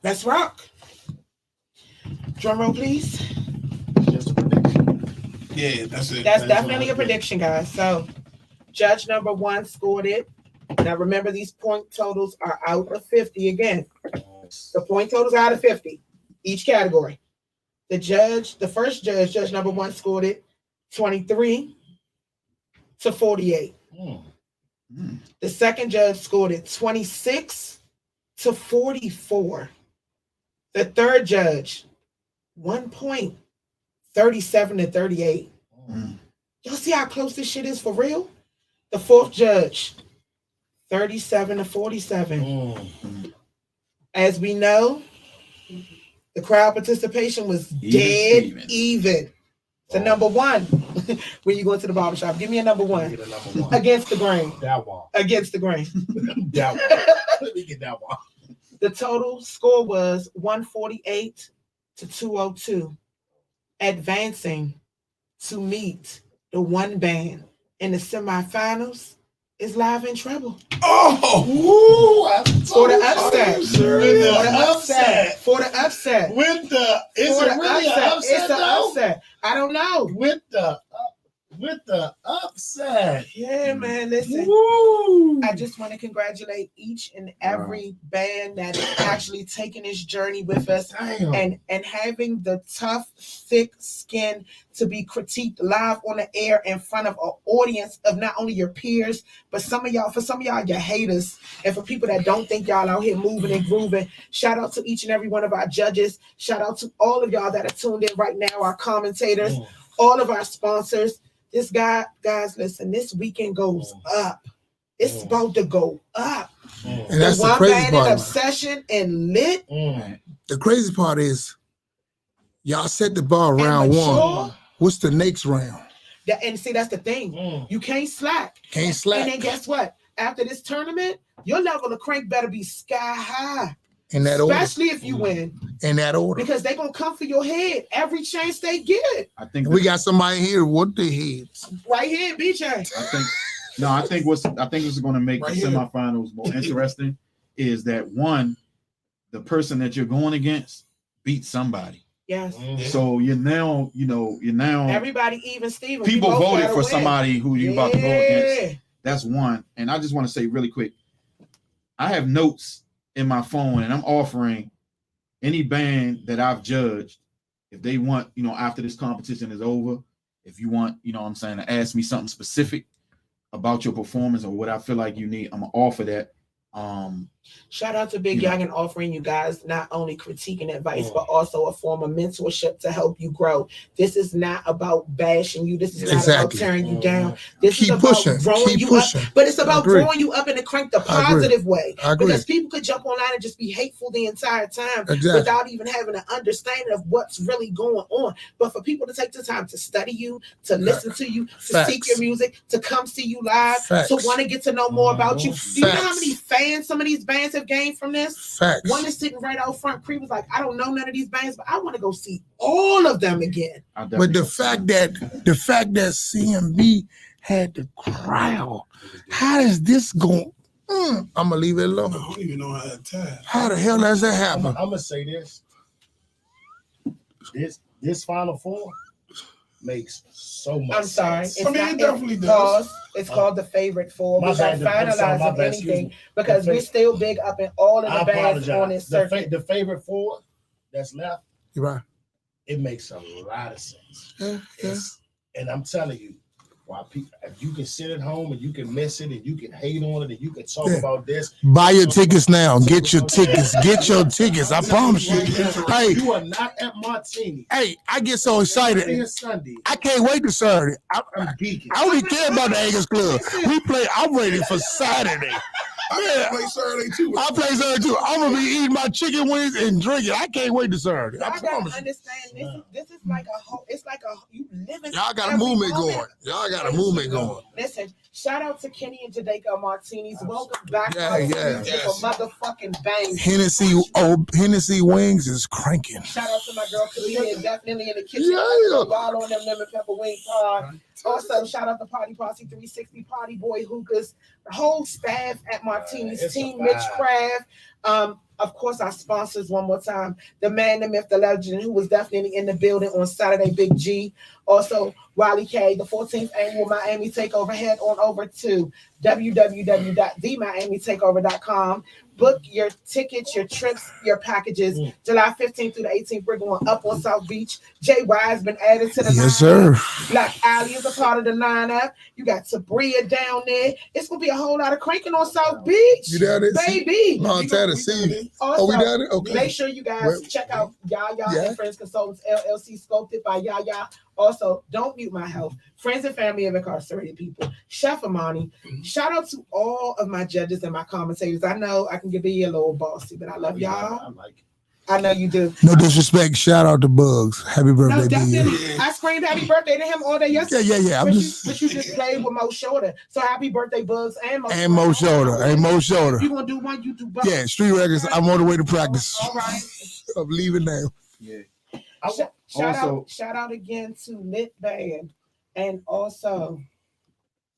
Let's rock. Drum roll, please. Just a prediction. Yeah, that's it. That's definitely a prediction, guys. So, judge number 1 scored it. Now, remember, these point totals are out of 50 again. The point totals out of 50, each category. The first judge, judge number 1, scored it 23 to 48. The second judge scored it 26 to 44. The third judge, 1 point, 37 to 38. Y'all see how close this shit is for real? The fourth judge, 37 to 47. As we know, the crowd participation was dead even. So number 1, when you go into the barbershop, give me a number 1. Against the grain. That one. Against the grain. That one. Let me get that one. The total score was 148 to 202, advancing to meet the one band in the semifinals is Live in Trouble. For the upset. For the upset. With the is it really an upset? It's an upset. I don't know. With the upset. Yeah, man. Listen. I just want to congratulate each and every band that is actually taking this journey with us and having the tough, thick skin to be critiqued live on the air in front of an audience of not only your peers, but for some of y'all, your haters, and for people that don't think y'all out here moving and grooving. Shout out to each and every one of our judges. Shout out to all of y'all that are tuned in right now, our commentators, all of our sponsors. Guys, listen, this weekend goes up. It's about to go up. And that's the crazy part. Obsession and Lit. The crazy part is y'all set the bar round 1. What's the next round? And see, that's the thing. You can't slack. Can't slack. And then guess what? After this tournament, your level of crank better be sky high. In that order. Especially if you win. In that order. Because they're going to come for your head every chance they get. I think we got somebody here with the heads. Right here, BJ. I think what's going to make the semifinals more interesting is that, one, the person that you're going against beats somebody. Yes. So you're now everybody even Steven. People voted for somebody who you about to go against. That's one. And I just want to say really quick, I have notes in my phone and I'm offering any band that I've judged, if they want, after this competition is over, if you want, to ask me something specific about your performance or what I feel like you need, I'm gonna offer that. Shout out to Big Young and offering you guys not only critique and advice, but also a form of mentorship to help you grow. This is not about bashing you. This is not about tearing you down. This is about growing you up. But it's about growing you up in the crank the positive way. Because people could jump online and just be hateful the entire time without even having an understanding of what's really going on. But for people to take the time to study you, to listen to you, to seek your music, to come see you live, to want to get to know more about you. Do you know how many fans some of these bands have gained from this? One is sitting right out front. Pre was like, I don't know none of these bands, but I want to go see all of them again. But the fact that CMB had the crowd, how does this go? I'm gonna leave it alone. I don't even know how to tell. How the hell does that happen? I'm gonna say this. This Final Four makes so much sense. It definitely does. It's called the favorite four. We're not finalizing anything because we're still big up in all of the bands on this circuit. The favorite four that's left, you're right. It makes a lot of sense. And I'm telling you, if you can sit at home and you can miss it and you can hate on it and you can talk about this. Buy your tickets now. Get your tickets. Get your tickets. I promise you. Hey, you are not at Martini. Hey, I get so excited. Sunday. I can't wait to Saturday. I'm geeking. I don't even care about the Angus Club. I'm ready for Saturday. I play Saturday too. I play Saturday too. I'm gonna be eating my chicken wings and drinking. I can't wait to Saturday. I promise. Understand this is like a whole. It's like you living. Y'all got a movement going. Y'all got a movement going. Listen, shout out to Kenny and Jadeka Martinis. Welcome back to motherfucking bang. Hennessy wings is cranking. Shout out to my girl Kalia, definitely in the kitchen. Y'all on them lemon pepper wing pod. Also, shout out to Party Posse 360, Party Boy Hookahs, the whole staff at Martini's, Team Mitch Craft. Of course, our sponsors one more time. The man, the myth, the legend, who was definitely in the building on Saturday, Big G. Also, Wiley K, the 14th annual Miami Takeover. Head on over to www.themiamitakeover.com. Book your tickets, your trips, your packages. July 15th through the 18th, we're going up on South Beach. JY has been added to the Yes, lineup. sir. Black Alley is a part of the lineup. You got Sabria down there. It's going to be a whole lot of cranking on South Beach. You down there? Baby. Montana, see you. Also, we down there? Okay. Make sure you guys check out Yaya and Friends Consultants LLC, sculpted by Yaya. Also, don't mute my health. Friends and family of incarcerated people. Chef Amani. Shout out to all of my judges and my commentators. I know I can be a little bossy, but I love y'all. I like it. I know you do. No disrespect. Shout out to Bugs. Happy birthday, No, definitely. B. I screamed happy birthday to him all day yesterday. Yeah. But you just played with Mo Shoulder. So happy birthday, Bugs and Mo Shoulder. Hey, Mo Shoulder. If you gonna do one, you do both. Yeah, Street Records. I'm on the way to practice. All right. I'm leaving now. Yeah. Shout out again to Lit Band and also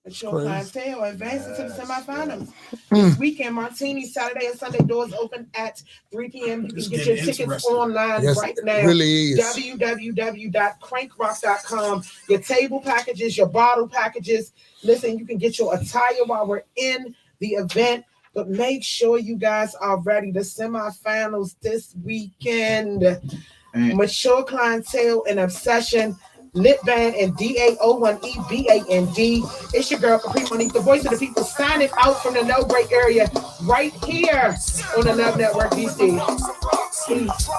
Mature Clientele advancing to the semifinals. This weekend, Martini, Saturday and Sunday doors open at 3 p.m. You can get your tickets online right now. Really is. www.crankrock.com. Your table packages, your bottle packages. Listen, you can get your attire while we're in the event. But make sure you guys are ready. The semifinals this weekend. Mature Clientele and Obsession, Lit Band, and DAO1EBAND. It's your girl, Kapri, Monique, the voice of the people, signing out from the No Break area right here on the Love Network DC. Peace.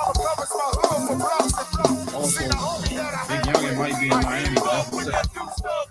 Also, Big Youngin might be in Miami, but that's what's up.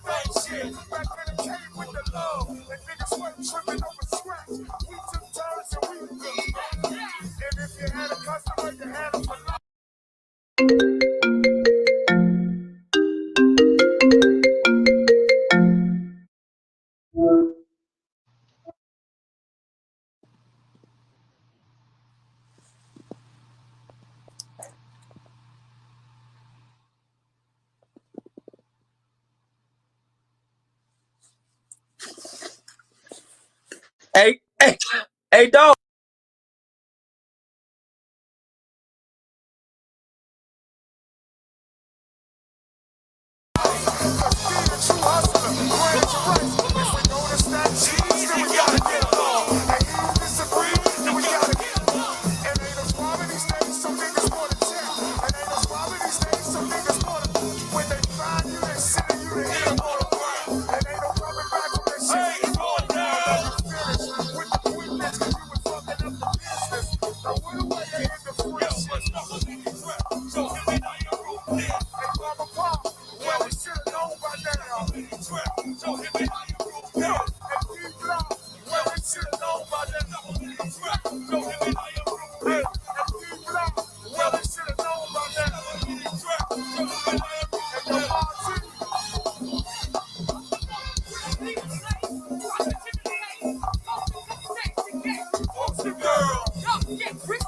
Hey, dog. Girl, get rich,